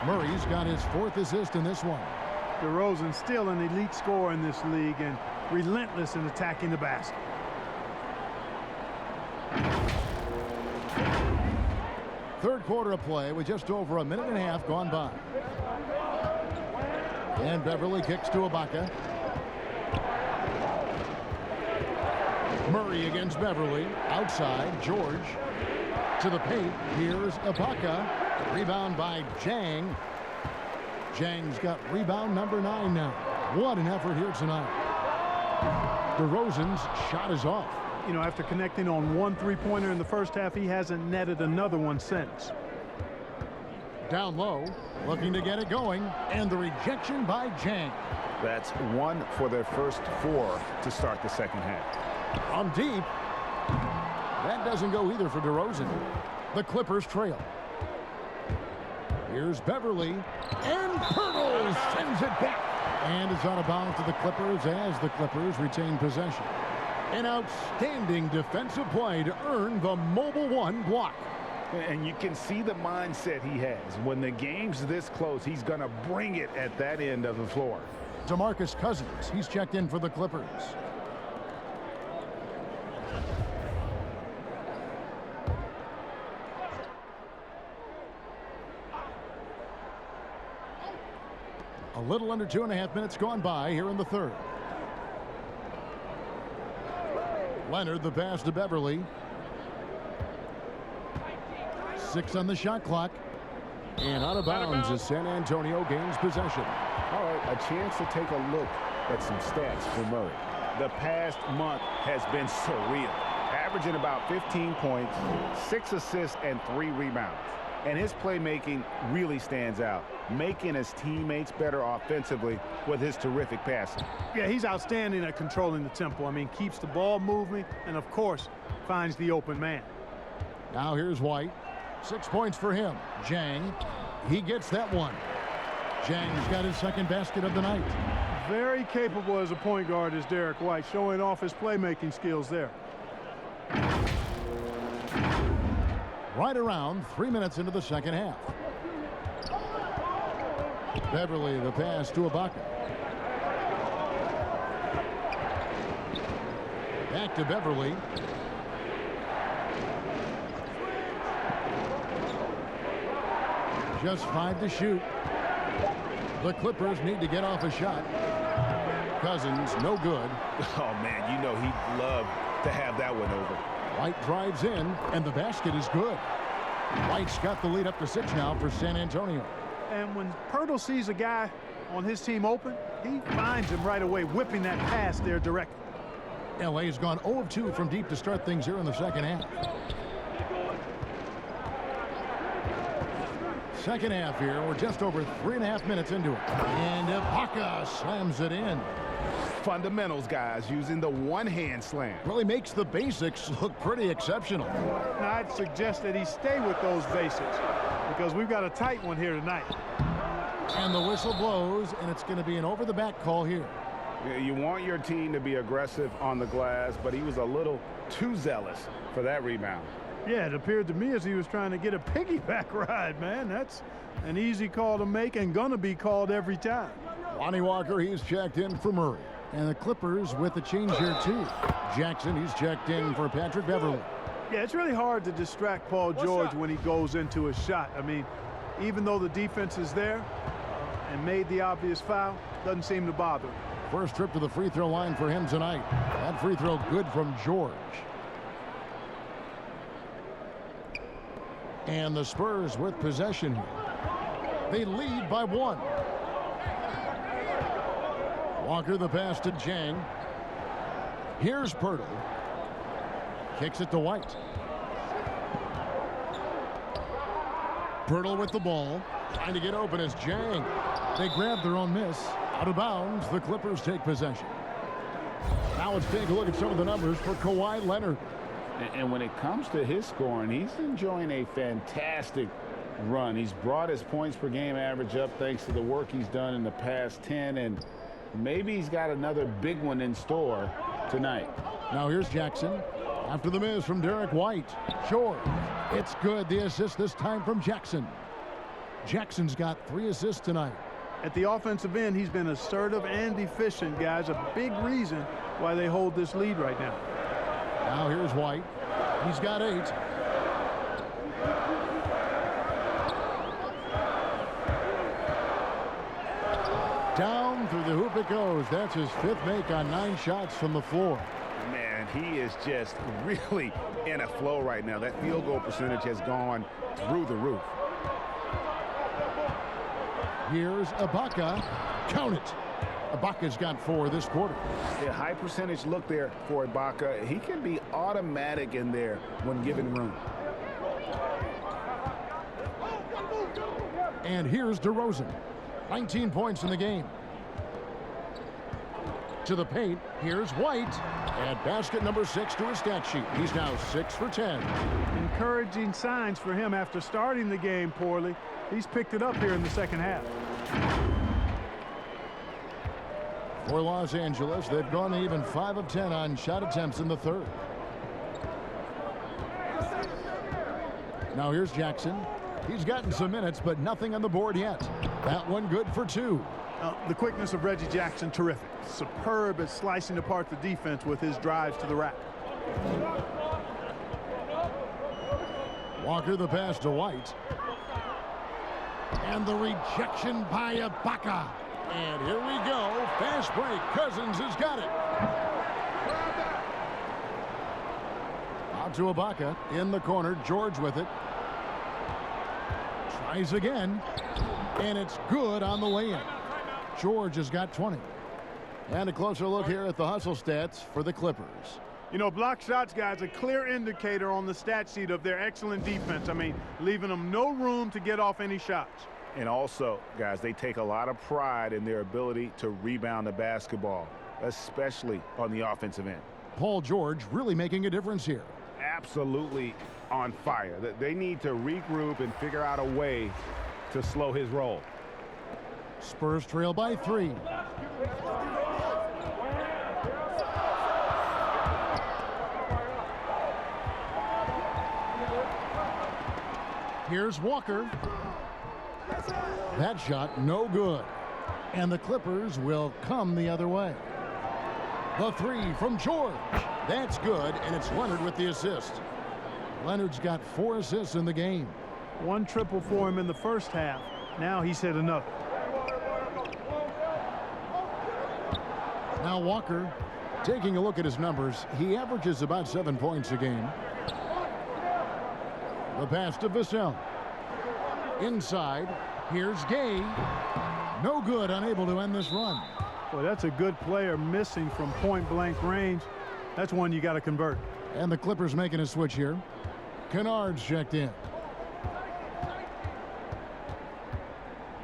Murray's got his 4th assist in this one. DeRozan still an elite scorer in this league and relentless in attacking the basket. Third quarter of play with just over a minute and a half gone by. And Beverley kicks to Ibaka. Murray against Beverley. Outside, George to the paint. Here's Ibaka. Rebound by Jang. Jang's got rebound number 9 now. What an effort here tonight. DeRozan's shot is off. You know, after connecting on 1 3-pointer in the first half, he hasn't netted another one since. Down low, looking to get it going, and the rejection by Jang. That's 1 for their first 4 to start the second half. On deep. That doesn't go either for DeRozan. The Clippers trail. Here's Beverly, and Pirtle sends it back. And it's out of bounds to the Clippers as the Clippers retain possession. An outstanding defensive play to earn the mobile one block. And you can see the mindset he has. When the game's this close, he's going to bring it at that end of the floor. DeMarcus Cousins, he's checked in for the Clippers. A little under 2.5 minutes gone by here in the third. Leonard, the pass to Beverly. 6 on the shot clock. And out of bounds as San Antonio gains possession. All right, a chance to take a look at some stats for Murray. The past month has been surreal. Averaging about 15 points, 6 assists, and 3 rebounds. And his playmaking really stands out, making his teammates better offensively with his terrific passing. Yeah, he's outstanding at controlling the tempo. I mean, keeps the ball moving and, of course, finds the open man. Now here's White. 6 points for him. Jang, he gets that one. Jang's got his second basket of the night. Very capable as a point guard is Derek White, showing off his playmaking skills there. Right around 3 minutes into the second half. Beverly, the pass to Ibaka. Back to Beverly. Just 5 to shoot. The Clippers need to get off a shot. Cousins, no good. Oh, man, you know he'd love to have that one over. White drives in, and the basket is good. White's got the lead up to 6 now for San Antonio. And when Pirtle sees a guy on his team open, he finds him right away, whipping that pass there directly. LA has gone 0 of 2 from deep to start things here in the second half. Second half here, we're just over 3.5 minutes into it. And Ibaka slams it in. Fundamentals, guys, using the one-hand slam. Really makes the basics look pretty exceptional. Now, I'd suggest that he stay with those basics because we've got a tight one here tonight. And the whistle blows, and it's going to be an over-the-back call here. You want your team to be aggressive on the glass, but he was a little too zealous for that rebound. Yeah, it appeared to me as he was trying to get a piggyback ride, man. That's an easy call to make and going to be called every time. Lonnie Walker, he's checked in for Murray. And the Clippers with the change here, too. Jackson, he's checked in for Patrick Beverly. Yeah, it's really hard to distract Paul George when he goes into a shot. I mean, even though the defense is there and made the obvious foul, doesn't seem to bother him. First trip to the free throw line for him tonight. That free throw good from George. And the Spurs with possession here. They lead by 1. Walker the pass to Jang. Here's Pirtle. Kicks it to White. Pirtle with the ball. Trying to get open as Jang. They grab their own miss. Out of bounds, the Clippers take possession. Now let's take a look at some of the numbers for Kawhi Leonard. And when it comes to his scoring, he's enjoying a fantastic run. He's brought his points per game average up thanks to the work he's done in the past 10, and maybe he's got another big one in store tonight. Now here's Jackson. After the miss from Derek White. Short. It's good. The assist this time from Jackson. Jackson's got 3 assists tonight. At the offensive end, he's been assertive and efficient, guys. A big reason why they hold this lead right now. Now here's White. He's got 8. Down through the hoop it goes. That's his 5th make on 9 shots from the floor. Man, he is just really in a flow right now. That field goal percentage has gone through the roof. Here's Ibaka. Count it. Ibaka's got 4 this quarter. A high percentage look there for Ibaka. He can be automatic in there when given room. And here's DeRozan. 19 points in the game. To the paint, here's White. And basket number 6 to his stat sheet. He's now 6 for 10. Encouraging signs for him after starting the game poorly. He's picked it up here in the second half. For Los Angeles, they've gone even 5 of 10 on shot attempts in the third. Now here's Jackson. He's gotten some minutes, but nothing on the board yet. That one good for 2. The quickness of Reggie Jackson, terrific. Superb at slicing apart the defense with his drives to the rack. Walker the pass to White. And the rejection by Ibaka. And here we go. Fast break. Cousins has got it. Out to Ibaka. In the corner. George with it. Tries again. And it's good on the way in. George has got 20. And a closer look here at the hustle stats for the Clippers. You know, block shots, guys, a clear indicator on the stat sheet of their excellent defense. I mean, leaving them no room to get off any shots. And also, guys, they take a lot of pride in their ability to rebound the basketball, especially on the offensive end. Paul George really making a difference here. Absolutely on fire. They need to regroup and figure out a way to slow his roll. Spurs trail by 3. Here's Walker. That shot no good. And the Clippers will come the other way. The 3 from George. That's good, and it's Leonard with the assist. Leonard's got 4 assists in the game. 1 triple for him in the first half. Now he's hit another. Now Walker, taking a look at his numbers, he averages about 7 points a game. The pass to Vassell. Inside, here's Gay. No good, unable to end this run. Boy, that's a good player missing from point-blank range. That's one you got to convert. And the Clippers making a switch here. Kennard's checked in.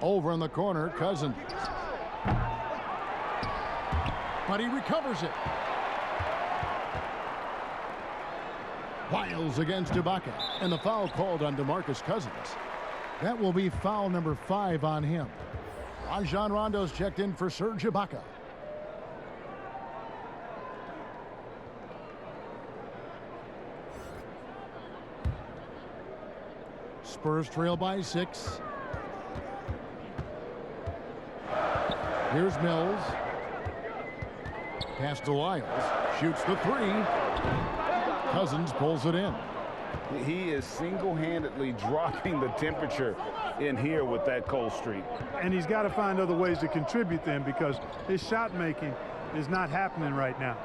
Over in the corner, Cousins. But he recovers it. Wiles against Ibaka. And the foul called on DeMarcus Cousins. That will be foul number 5 on him. Rajon Rondo's checked in for Serge Ibaka. Spurs trail by 6. Here's Mills. Pass to Wiles. Shoots the 3. Cousins pulls it in. He is single-handedly dropping the temperature in here with that cold streak. And he's got to find other ways to contribute then, because his shot making is not happening right now.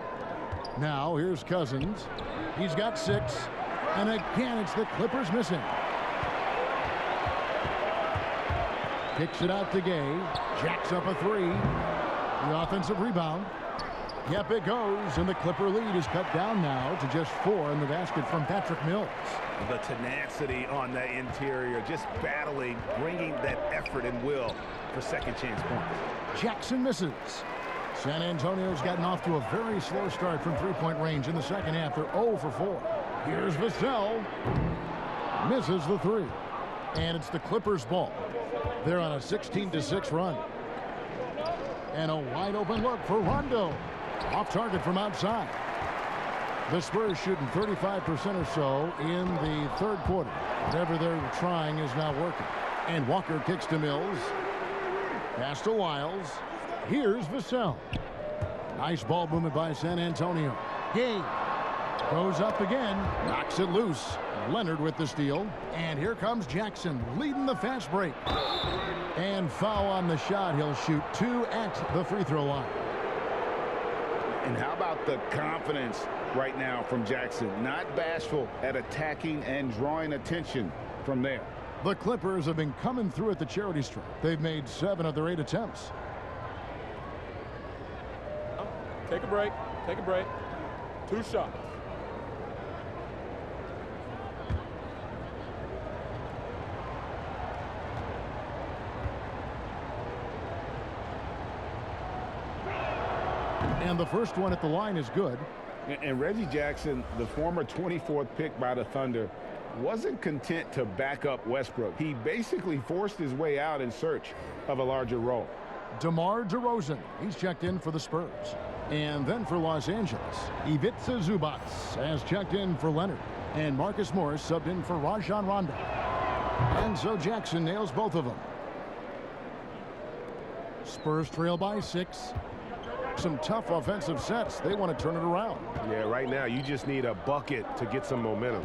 Now here's Cousins. He's got 6. And again, it's the Clippers missing. Kicks it out to Gay. Jacks up a 3. The offensive rebound. Yep, it goes, and the Clipper lead is cut down now to just 4 in the basket from Patrick Mills. The tenacity on the interior, just battling, bringing that effort and will for second chance points. Jackson misses. San Antonio's gotten off to a very slow start from three-point range in the second half. They're 0 for 4. Here's Vassell. Misses the 3. And it's the Clippers' ball. They're on a 16-6 run. And a wide-open look for Rondo. Off target from outside. The Spurs shooting 35% or so in the third quarter. Whatever they're trying is not working. And Walker kicks to Mills. Pass to Wiles. Here's Vassell. Nice ball movement by San Antonio. Gay goes up again. Knocks it loose. Leonard with the steal. And here comes Jackson leading the fast break. And foul on the shot. He'll shoot 2 at the free throw line. And how about the confidence right now from Jackson? Not bashful at attacking and drawing attention from there. The Clippers have been coming through at the charity stripe. They've made 7 of their 8 attempts. Take a break. Take a break. 2 shots. And the first one at the line is good. And Reggie Jackson, the former 24th pick by the Thunder, wasn't content to back up Westbrook. He basically forced his way out in search of a larger role. DeMar DeRozan, he's checked in for the Spurs. And then for Los Angeles, Ivica Zubac has checked in for Leonard. And Marcus Morris subbed in for Rajon Rondo. And so Jackson nails both of them. Spurs trail by 6. Some tough offensive sets. They want to turn it around. Yeah, right now you just need a bucket to get some momentum.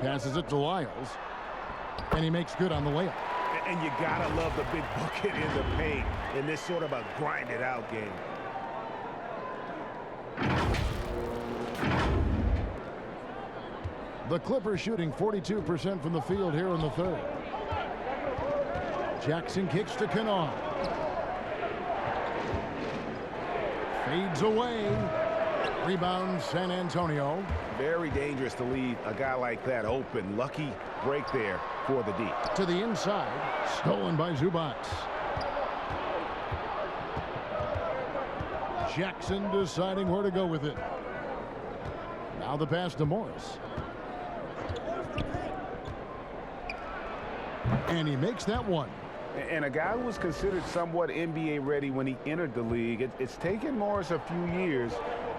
Passes it to Lyles. And he makes good on the layup. And you gotta love the big bucket in the paint in this sort of a grinded out game. The Clippers shooting 42% from the field here in the third. Jackson kicks to Kennard. Fades away. Rebound San Antonio. Very dangerous to leave a guy like that open. Lucky break there for the D. To the inside. Stolen by Zubac. Jackson deciding where to go with it. Now the pass to Morris. And he makes that one. And a guy who was considered somewhat NBA ready when he entered the league. It's taken Morris a few years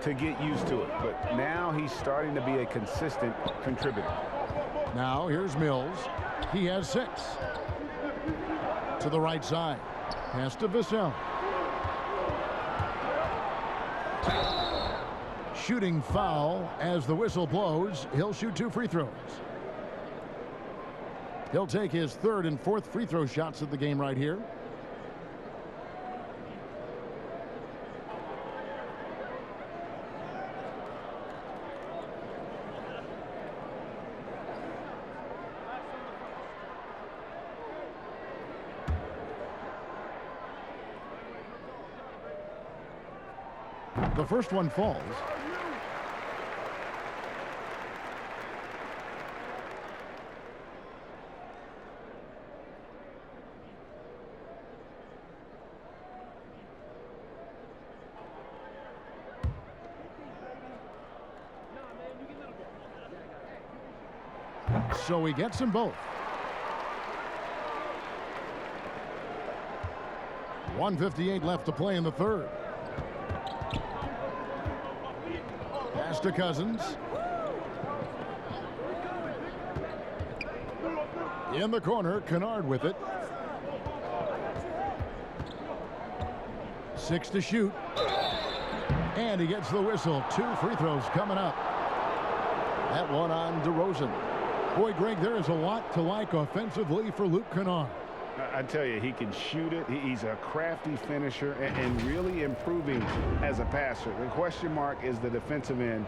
to get used to it, but now he's starting to be a consistent contributor. Now here's Mills. He has 6. To the right side. Pass to Vassell. Shooting foul as the whistle blows. He'll shoot 2 free throws. He'll take his 3rd and 4th free throw shots of the game right here. The first one falls. So he gets them both. 1:58 left to play in the third. Pass to Cousins. In the corner, Kennard with it. 6 to shoot. And he gets the whistle. 2 free throws coming up. That one on DeRozan. Boy, Greg, there is a lot to like offensively for Luke Kennard. I tell you, he can shoot it. He's a crafty finisher and really improving as a passer. The question mark is the defensive end.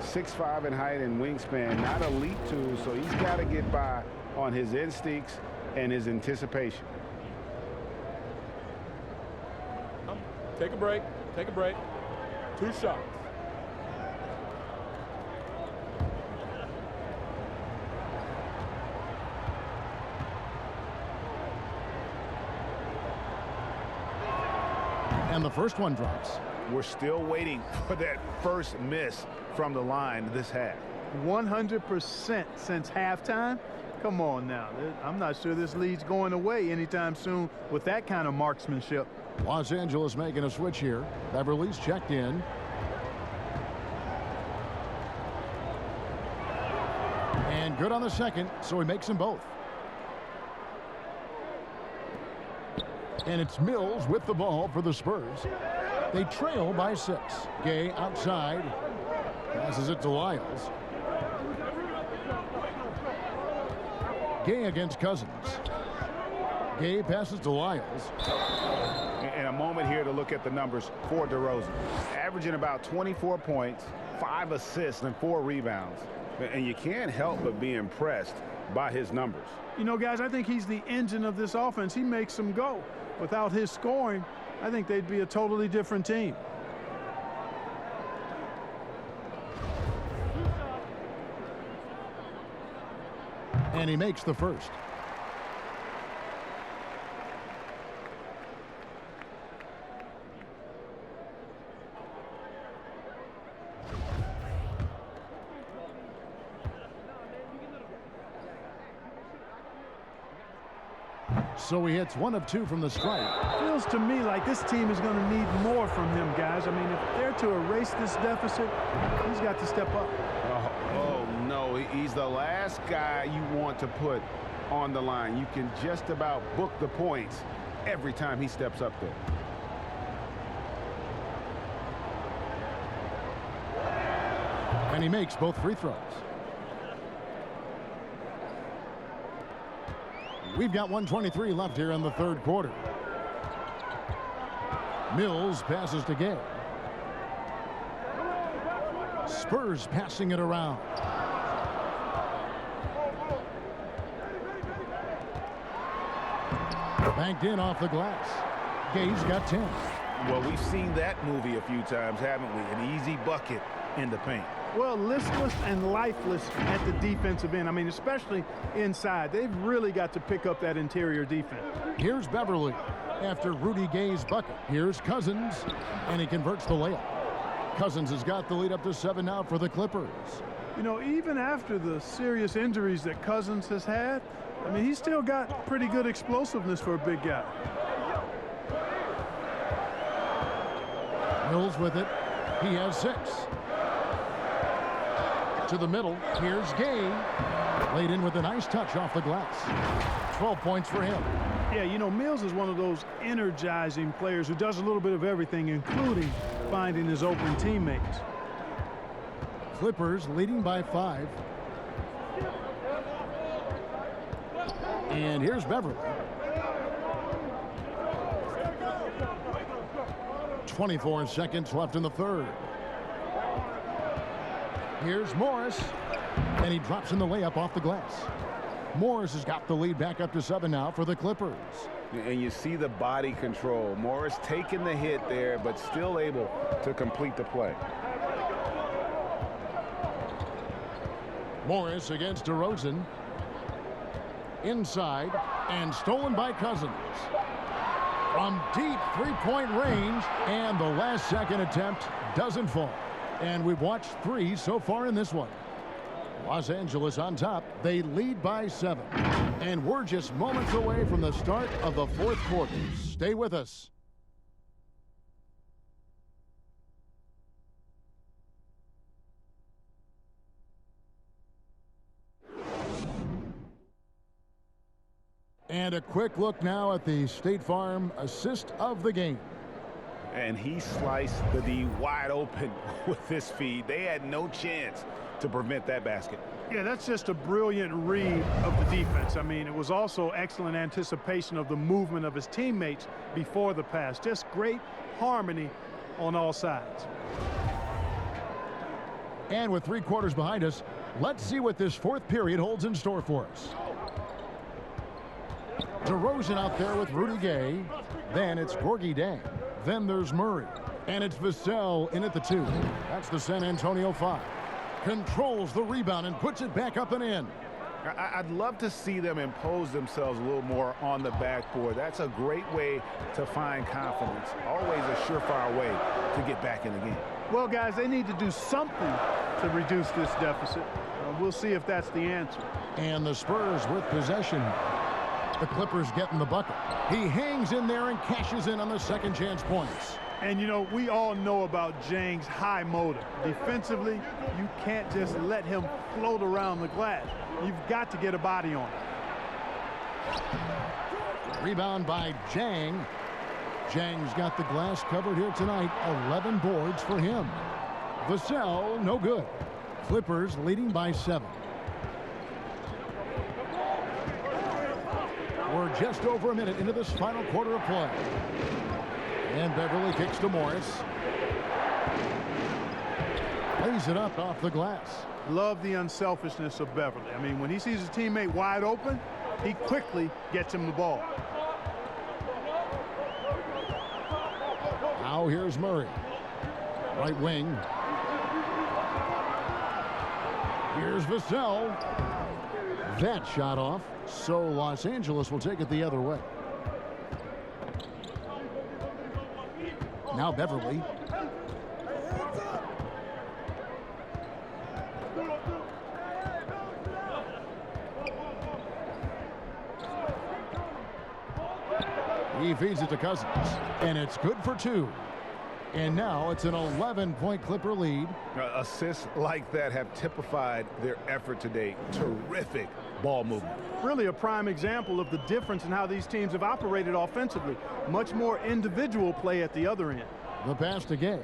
6'5" in height and wingspan, not elite too, so he's got to get by on his instincts and his anticipation. Take a break. Take a break. 2 shots. And the first one drops. We're still waiting for that first miss from the line this half. 100% since halftime. Come on now. I'm not sure this lead's going away anytime soon with that kind of marksmanship. Los Angeles making a switch here. Beverly's checked in. And good on the second, so he makes them both. And it's Mills with the ball for the Spurs. They trail by 6. Gay outside. Passes it to Lyles. Gay against Cousins. Gay passes to Lyles. And a moment here to look at the numbers for DeRozan. Averaging about 24 points, 5 assists, and 4 rebounds. And you can't help but be impressed by his numbers. You know, guys, I think he's the engine of this offense. He makes them go. Without his scoring, I think they'd be a totally different team. And he makes the first. So he hits 1 of 2 from the strike. Feels to me like this team is going to need more from him, guys. I mean, if they're to erase this deficit, he's got to step up. Oh, no, he's the last guy you want to put on the line. You can just about book the points every time he steps up there. And he makes both free throws. We've got 1:23 left here in the third quarter. Mills passes to Gay. Spurs passing it around. Banked in off the glass. Gay's got 10. Well, we've seen that movie a few times, haven't we? An easy bucket in the paint. Well, listless and lifeless at the defensive end. I mean, especially inside. They've really got to pick up that interior defense. Here's Beverly after Rudy Gay's bucket. Here's Cousins, and he converts the layup. Cousins has got the lead up to 7 now for the Clippers. You know, even after the serious injuries that Cousins has had, I mean, he's still got pretty good explosiveness for a big guy. Mills with it. He has 6. To the middle. Here's Gay. Laid in with a nice touch off the glass. 12 points for him. Yeah, you know, Mills is one of those energizing players who does a little bit of everything, including finding his open teammates. Clippers leading by 5. And here's Beverly. 24 seconds left in the third. Here's Morris, and he drops in the layup off the glass. Morris has got the lead back up to 7 now for the Clippers. And you see the body control. Morris taking the hit there, but still able to complete the play. Morris against DeRozan. Inside, and stolen by Cousins. From deep three-point range, and the last second attempt doesn't fall. And we've watched 3 so far in this one. Los Angeles on top. They lead by 7. And we're just moments away from the start of the fourth quarter. Stay with us. And a quick look now at the State Farm assist of the game. And he sliced the D wide open with this feed. They had no chance to prevent that basket. Yeah, that's just a brilliant read of the defense. I mean, it was also excellent anticipation of the movement of his teammates before the pass. Just great harmony on all sides. And with 3 quarters behind us, let's see what this fourth period holds in store for us. DeRozan out there with Rudy Gay. Then it's Gorgie Dang. Then there's Murray. And it's Vassell in at the 2. That's the San Antonio 5. Controls the rebound and puts it back up and in. I'd love to see them impose themselves a little more on the backboard. That's a great way to find confidence. Always a surefire way to get back in the game. Well, guys, they need to do something to reduce this deficit. We'll see if that's the answer. And the Spurs with possession. The Clippers getting the bucket. He hangs in there and cashes in on the second chance points. And, you know, we all know about Jang's high motor. Defensively, you can't just let him float around the glass. You've got to get a body on it. Rebound by Jang. Jang's got the glass covered here tonight. 11 boards for him. Vassell, no good. Clippers leading by 7. We're just over a minute into this final quarter of play. And Beverly kicks to Morris. Lays it up off the glass. Love the unselfishness of Beverly. I mean, when he sees his teammate wide open, he quickly gets him the ball. Now here's Murray. Right wing. Here's Vassell. That shot off. So Los Angeles will take it the other way. Now Beverly. He feeds it to Cousins, and it's good for 2. And now it's an 11-point Clipper lead. Assists like that have typified their effort today. Terrific ball movement. Really a prime example of the difference in how these teams have operated offensively. Much more individual play at the other end. The pass to Gay.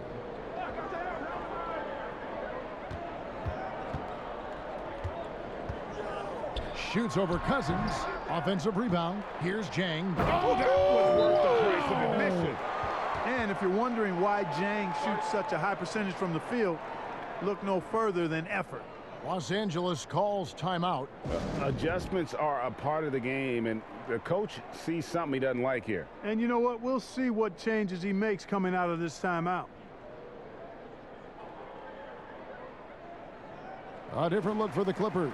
Shoots over Cousins. Offensive rebound. Here's Jang. Oh, that was worth the price of admission. And if you're wondering why Jang shoots such a high percentage from the field, look no further than effort. Los Angeles calls timeout. Adjustments are a part of the game, and the coach sees something he doesn't like here. And you know what? We'll see what changes he makes coming out of this timeout. A different look for the Clippers.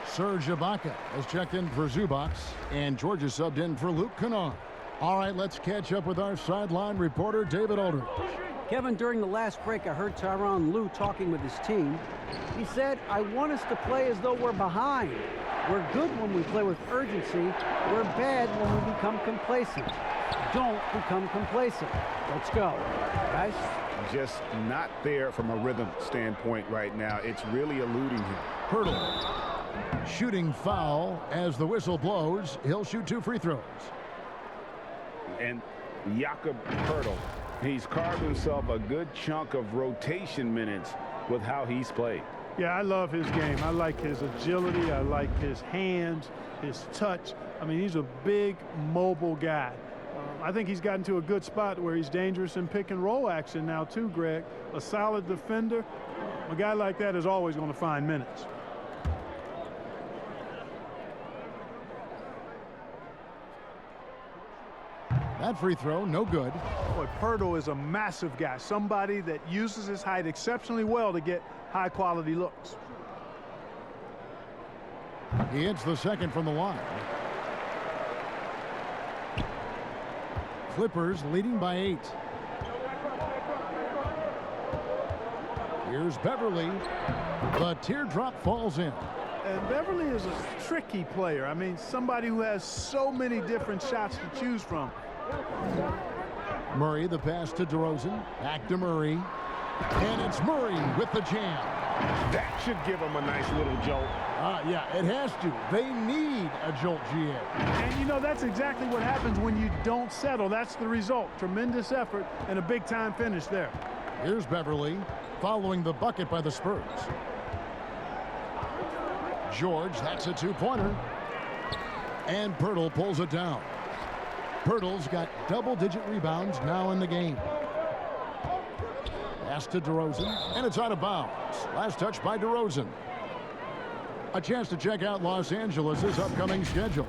Serge Ibaka has checked in for Zubac, and Georgia subbed in for Luke Kennard. All right, let's catch up with our sideline reporter, David Aldridge. Kevin, during the last break, I heard Tyronn Lue talking with his team. He said, I want us to play as though we're behind. We're good when we play with urgency. We're bad when we become complacent. Don't become complacent. Let's go, guys. Just not there from a rhythm standpoint right now. It's really eluding him. Pirtle. Shooting foul as the whistle blows. He'll shoot 2 free throws. And Jakob Pirtle, he's carved himself a good chunk of rotation minutes with how he's played. Yeah, I love his game. I like his agility. I like his hands, his touch. I mean, he's a big, mobile guy. I think he's gotten to a good spot where he's dangerous in pick and roll action now too, Greg. A solid defender. A guy like that is always going to find minutes. That free throw, no good. Boy, Pirtle is a massive guy. Somebody that uses his height exceptionally well to get high-quality looks. He hits the second from the line. Clippers leading by 8. Here's Beverly. The teardrop falls in. And Beverly is a tricky player. I mean, somebody who has so many different shots to choose from. Murray, the pass to DeRozan. Back to Murray. And it's Murray with the jam. That should give him a nice little jolt. Yeah, it has to. They need a jolt, GA. And, you know, that's exactly what happens when you don't settle. That's the result. Tremendous effort and a big-time finish there. Here's Beverly following the bucket by the Spurs. George, that's a 2-pointer. And Pirtle pulls it down. Pirtle's got double-digit rebounds now in the game. Pass to DeRozan, and it's out of bounds. Last touch by DeRozan. A chance to check out Los Angeles' upcoming schedule.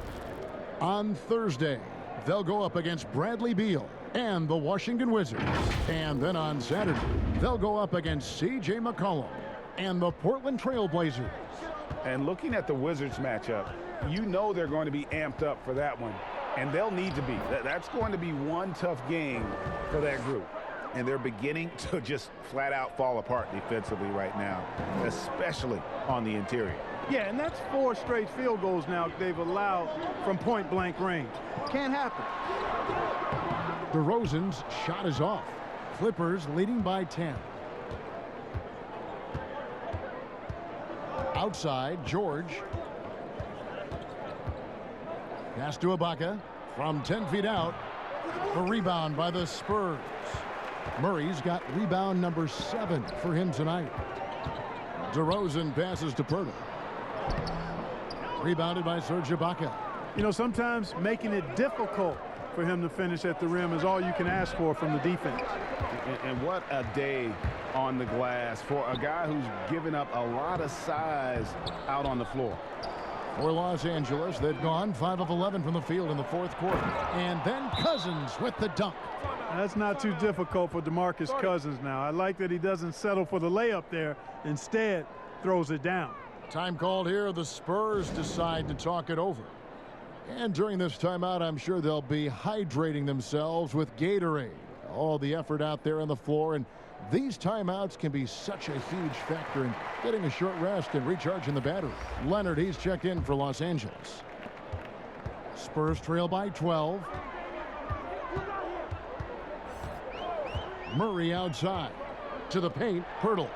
On Thursday, they'll go up against Bradley Beal and the Washington Wizards. And then on Saturday, they'll go up against C.J. McCollum and the Portland Trail Blazers. And looking at the Wizards matchup, you know they're going to be amped up for that one. And they'll need to be. That's going to be one tough game for that group. And they're beginning to just flat out fall apart defensively right now, especially on the interior. Yeah, and that's 4 straight field goals now they've allowed from point-blank range. Can't happen. DeRozan's shot is off. Clippers leading by 10. Outside, George. Pass to Ibaka from 10 feet out. The rebound by the Spurs. Murray's got rebound number 7 for him tonight. DeRozan passes to Pirtle. Rebounded by Serge Ibaka. You know, sometimes making it difficult for him to finish at the rim is all you can ask for from the defense. And what a day on the glass for a guy who's given up a lot of size out on the floor. For Los Angeles, they've gone 5 of 11 from the field in the 4th quarter. And then Cousins with the dunk. That's not too difficult for DeMarcus Cousins now. I like that he doesn't settle for the layup there. Instead, throws it down. Time called here. The Spurs decide to talk it over. And during this timeout, I'm sure they'll be hydrating themselves with Gatorade. All the effort out there on the floor, and these timeouts can be such a huge factor in getting a short rest and recharging the battery. Leonard, he's checked in for Los Angeles. Spurs trail by 12. Murray outside. To the paint, Pirtle.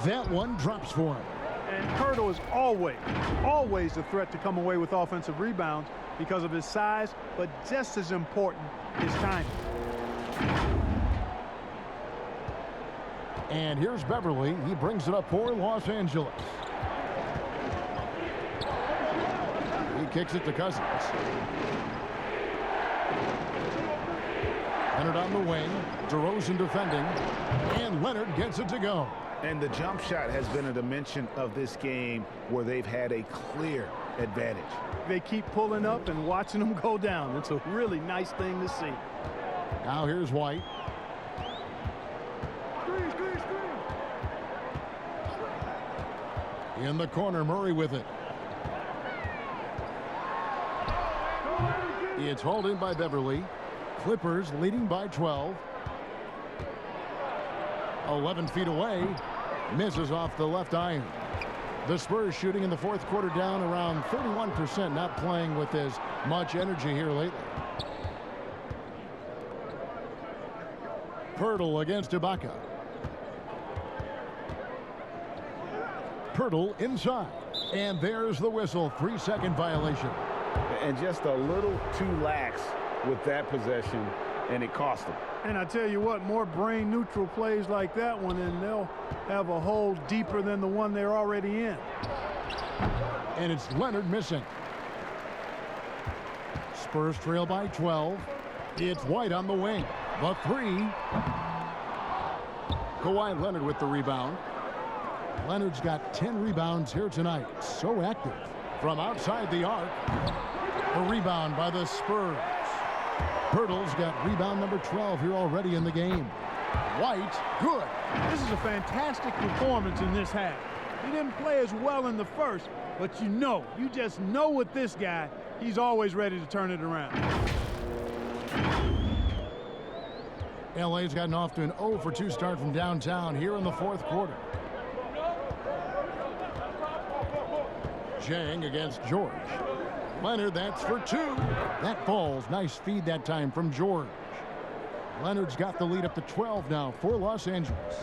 That one drops for him. And Pirtle is always a threat to come away with offensive rebounds because of his size, but just as important, his timing. And here's Beverly. He brings it up for Los Angeles. He kicks it to Cousins. Leonard on the wing. DeRozan defending. And Leonard gets it to go. And the jump shot has been a dimension of this game where they've had a clear advantage. They keep pulling up and watching them go down. It's a really nice thing to see. Now here's White. In the corner, Murray with it. It's hauled in by Beverly. Clippers leading by 12. 11 feet away. Misses off the left iron. The Spurs shooting in the fourth quarter down around 31%, not playing with as much energy here lately. Pirtle against Ibaka. Pirtle inside. And there's the whistle. 3-second violation. And just a little too lax with that possession, and it cost them. And I tell you what, more brain-neutral plays like that one, and they'll have a hole deeper than the one they're already in. And it's Leonard missing. Spurs trail by 12. It's White on the wing. The three. Kawhi Leonard with the rebound. Leonard's got 10 rebounds here tonight. So active. From outside the arc. The rebound by the Spurs. Pirtle's got rebound number 12 here already in the game. White, good. This is a fantastic performance in this half. He didn't play as well in the first, but you just know with this guy, he's always ready to turn it around. LA's gotten off to an 0 for 2 start from downtown here in the fourth quarter. Jang against George. Leonard, that's for 2. That falls. Nice feed that time from George. Leonard's got the lead up to 12 now for Los Angeles.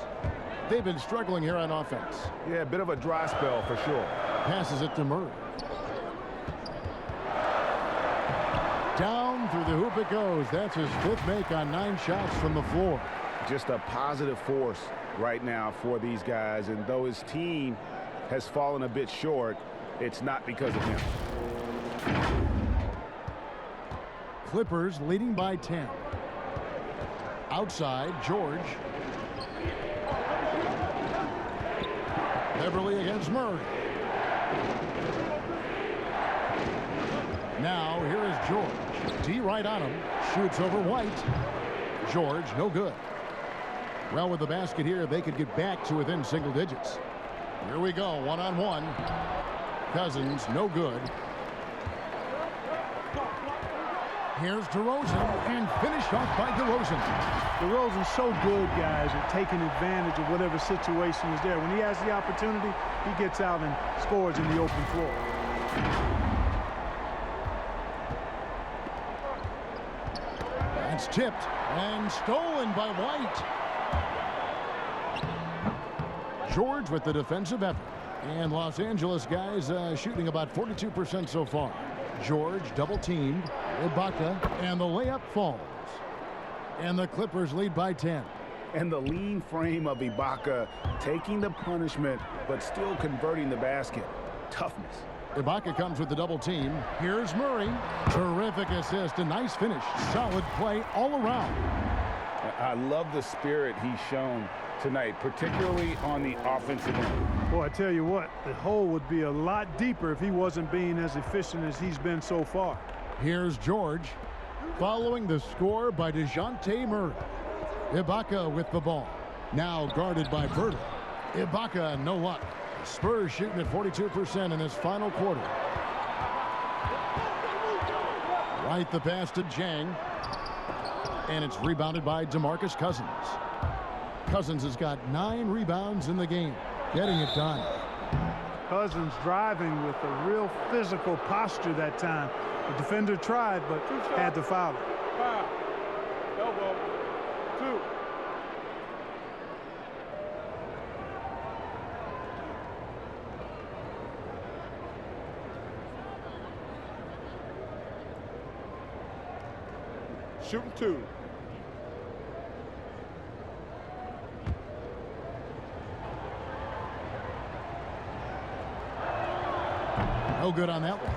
They've been struggling here on offense. Yeah, a bit of a dry spell for sure. Passes it to Murray. Down through the hoop it goes. That's his 5th make on 9 shots from the floor. Just a positive force right now for these guys. And though his team has fallen a bit short, it's not because of him. Clippers leading by 10. Outside, George. Beverly against Murray. Now, here is George. D right on him. Shoots over White. George, no good. Well, with the basket here, they could get back to within single digits. Here we go, one-on-one. Cousins, no good. Here's DeRozan, and finished off by DeRozan. DeRozan's so good, guys, at taking advantage of whatever situation is there. When he has the opportunity, he gets out and scores in the open floor. That's tipped and stolen by White. George with the defensive effort. And Los Angeles guys shooting about 42% so far. George double teamed. Ibaka, and the layup falls. And the Clippers lead by 10. And the lean frame of Ibaka taking the punishment, but still converting the basket. Toughness. Ibaka comes with the double team. Here's Murray. Terrific assist. A nice finish. Solid play all around. I love the spirit he's shown tonight, particularly on the offensive end. Boy, I tell you what, the hole would be a lot deeper if he wasn't being as efficient as he's been so far. Here's George. Following the score by DeJounte Murray. Ibaka with the ball. Now guarded by Pirtle. Ibaka, no luck. Spurs shooting at 42% in this final quarter. Right the pass to Jang. And it's rebounded by DeMarcus Cousins. Cousins has got 9 rebounds in the game. Getting it done. Cousins driving with a real physical posture that time. The defender tried, but had to foul it. Elbow. 2. Shooting 2. No good on that one.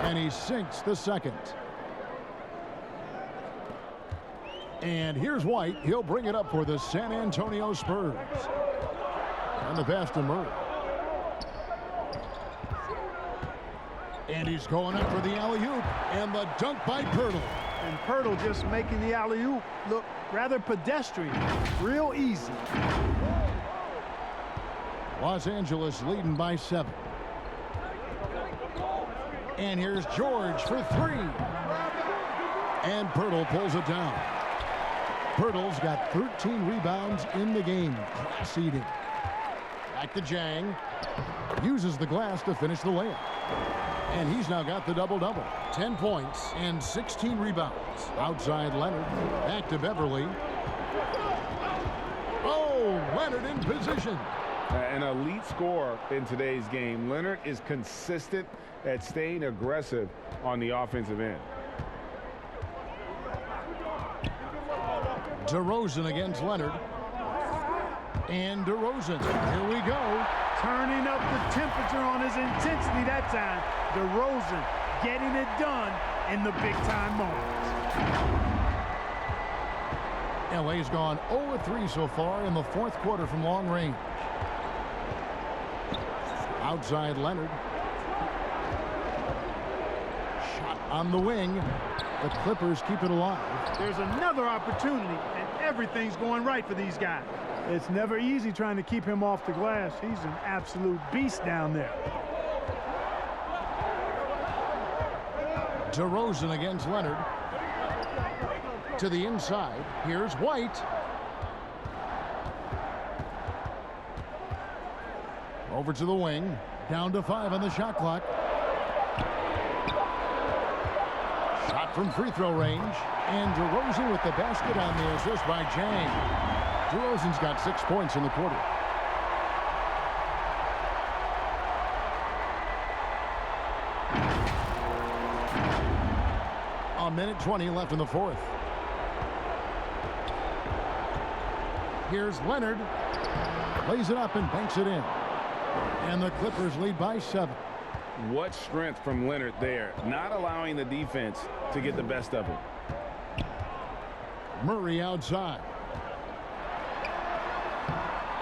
And he sinks the second. And here's White. He'll bring it up for the San Antonio Spurs. And the pass to Murray. And he's going up for the alley-oop. And the dunk by Pirtle. And Pirtle just making the alley-oop look rather pedestrian. Real easy. Los Angeles leading by 7. And here's George for 3. And Pirtle pulls it down. Pirtle's got 13 rebounds in the game. Seeding. Back to Jang. Uses the glass to finish the layup. And he's now got the double-double. 10 points and 16 rebounds. Outside Leonard. Back to Beverly. Oh, Leonard in position. An elite scorer in today's game. Leonard is consistent at staying aggressive on the offensive end. DeRozan against Leonard. And DeRozan. Here we go. Turning up the temperature on his intensity that time. DeRozan getting it done in the big-time moments. LA's gone 0-3 so far in the fourth quarter from long range. Outside Leonard. Shot on the wing. The Clippers keep it alive. There's another opportunity, and everything's going right for these guys. It's never easy trying to keep him off the glass. He's an absolute beast down there. DeRozan against Leonard. To the inside. Here's White. Over to the wing. Down to 5 on the shot clock. Shot from free throw range. And DeRozan with the basket on the assist by Jang. DeRozan's got 6 points in the quarter. A minute 20 left in the fourth. Here's Leonard. Lays it up and banks it in. And the Clippers lead by 7. What strength from Leonard there, not allowing the defense to get the best of him. Murray outside.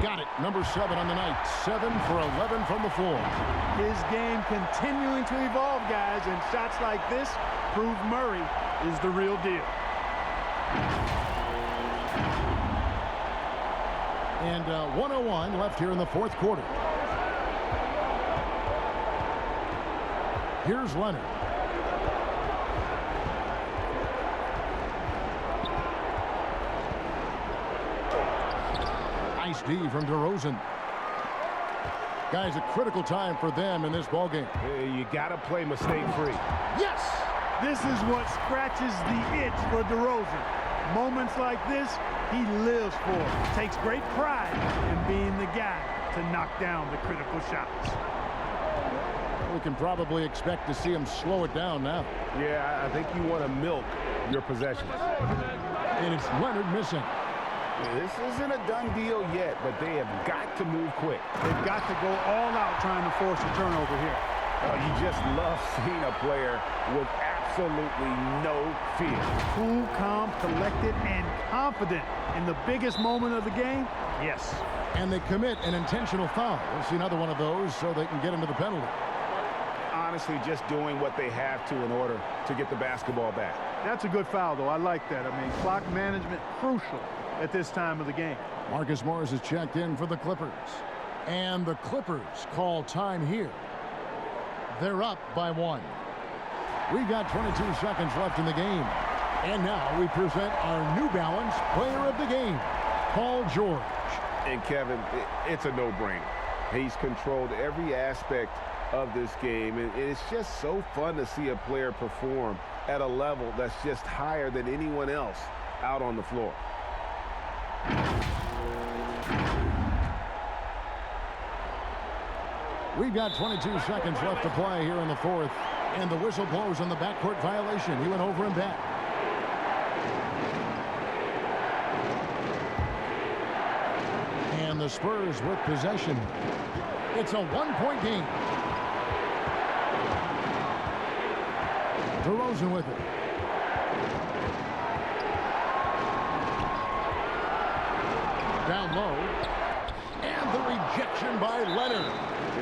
Got it. Number 7 on the night. 7 for 11 from the floor. His game continuing to evolve, guys, and shots like this prove Murray is the real deal. And 1:01 left here in the fourth quarter. Here's Leonard. Nice D from DeRozan. Guys, a critical time for them in this ballgame. You got to play mistake-free. Yes! This is what scratches the itch for DeRozan. Moments like this, he lives for. Takes great pride in being the guy to knock down the critical shots. We can probably expect to see him slow it down now. Yeah, I think you want to milk your possessions. And it's Leonard missing. This isn't a done deal yet, but they have got to move quick. They've got to go all out trying to force a turnover here. Oh, you just love seeing a player with absolutely no fear. Cool, calm, collected, and confident in the biggest moment of the game. Yes. And they commit an intentional foul. We'll see another one of those so they can get into the penalty. Honestly, just doing what they have to in order to get the basketball back. That's a good foul, though. I like that. I mean, clock management crucial at this time of the game. Marcus Morris is checked in for the Clippers. And the Clippers call time here They're up by 1. We've got 22 seconds left in the game. And now we present our New Balance Player of the Game, Paul George. And Kevin, it's a no-brainer. He's controlled every aspect of this game, and it's just so fun to see a player perform at a level that's just higher than anyone else out on the floor. We've got 22 seconds left to play here in the fourth, and the whistle blows on the backcourt violation. He went over and back. And the Spurs with possession. It's a one-point game. DeRozan with it. Down low. And the rejection by Leonard.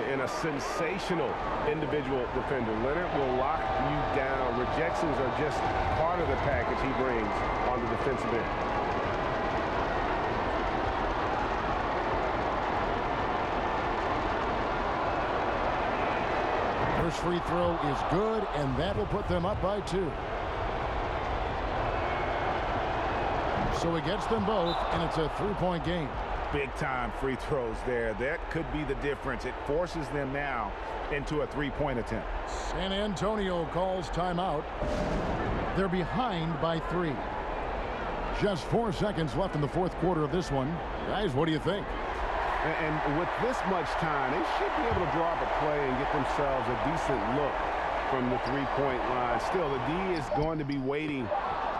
And a sensational individual defender. Leonard will lock you down. Rejections are just part of the package he brings on the defensive end. First free throw is good, and that will put them up by 2. So he gets them both, and it's a 3-point game. Big-time free throws there. That could be the difference. It forces them now into a 3-point attempt. San Antonio calls timeout. They're behind by 3. Just 4 seconds left in the fourth quarter of this one. Guys, what do you think? And with this much time, they should be able to draw up a play and get themselves a decent look from the three-point line. Still, the D is going to be waiting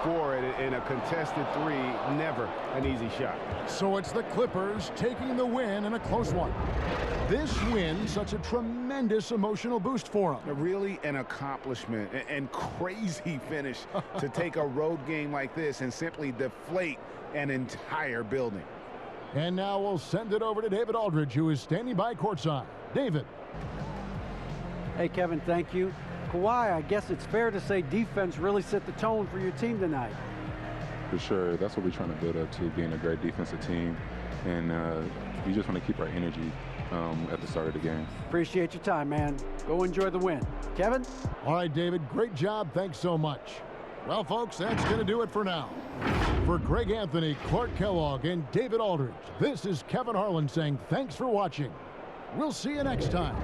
for it in a contested 3. Never an easy shot. So it's the Clippers taking the win in a close one. This win, such a tremendous emotional boost for them. Really an accomplishment and crazy finish to take a road game like this and simply deflate an entire building. And now we'll send it over to David Aldridge, who is standing by courtside. David. Hey, Kevin, thank you. Kawhi, I guess it's fair to say defense really set the tone for your team tonight. For sure. That's what we're trying to build up to, being a great defensive team. And we just want to keep our energy at the start of the game. Appreciate your time, man. Go enjoy the win. Kevin? All right, David, great job. Thanks so much. Well, folks, that's going to do it for now. For Greg Anthony, Clark Kellogg, and David Aldridge, this is Kevin Harlan saying thanks for watching. We'll see you next time.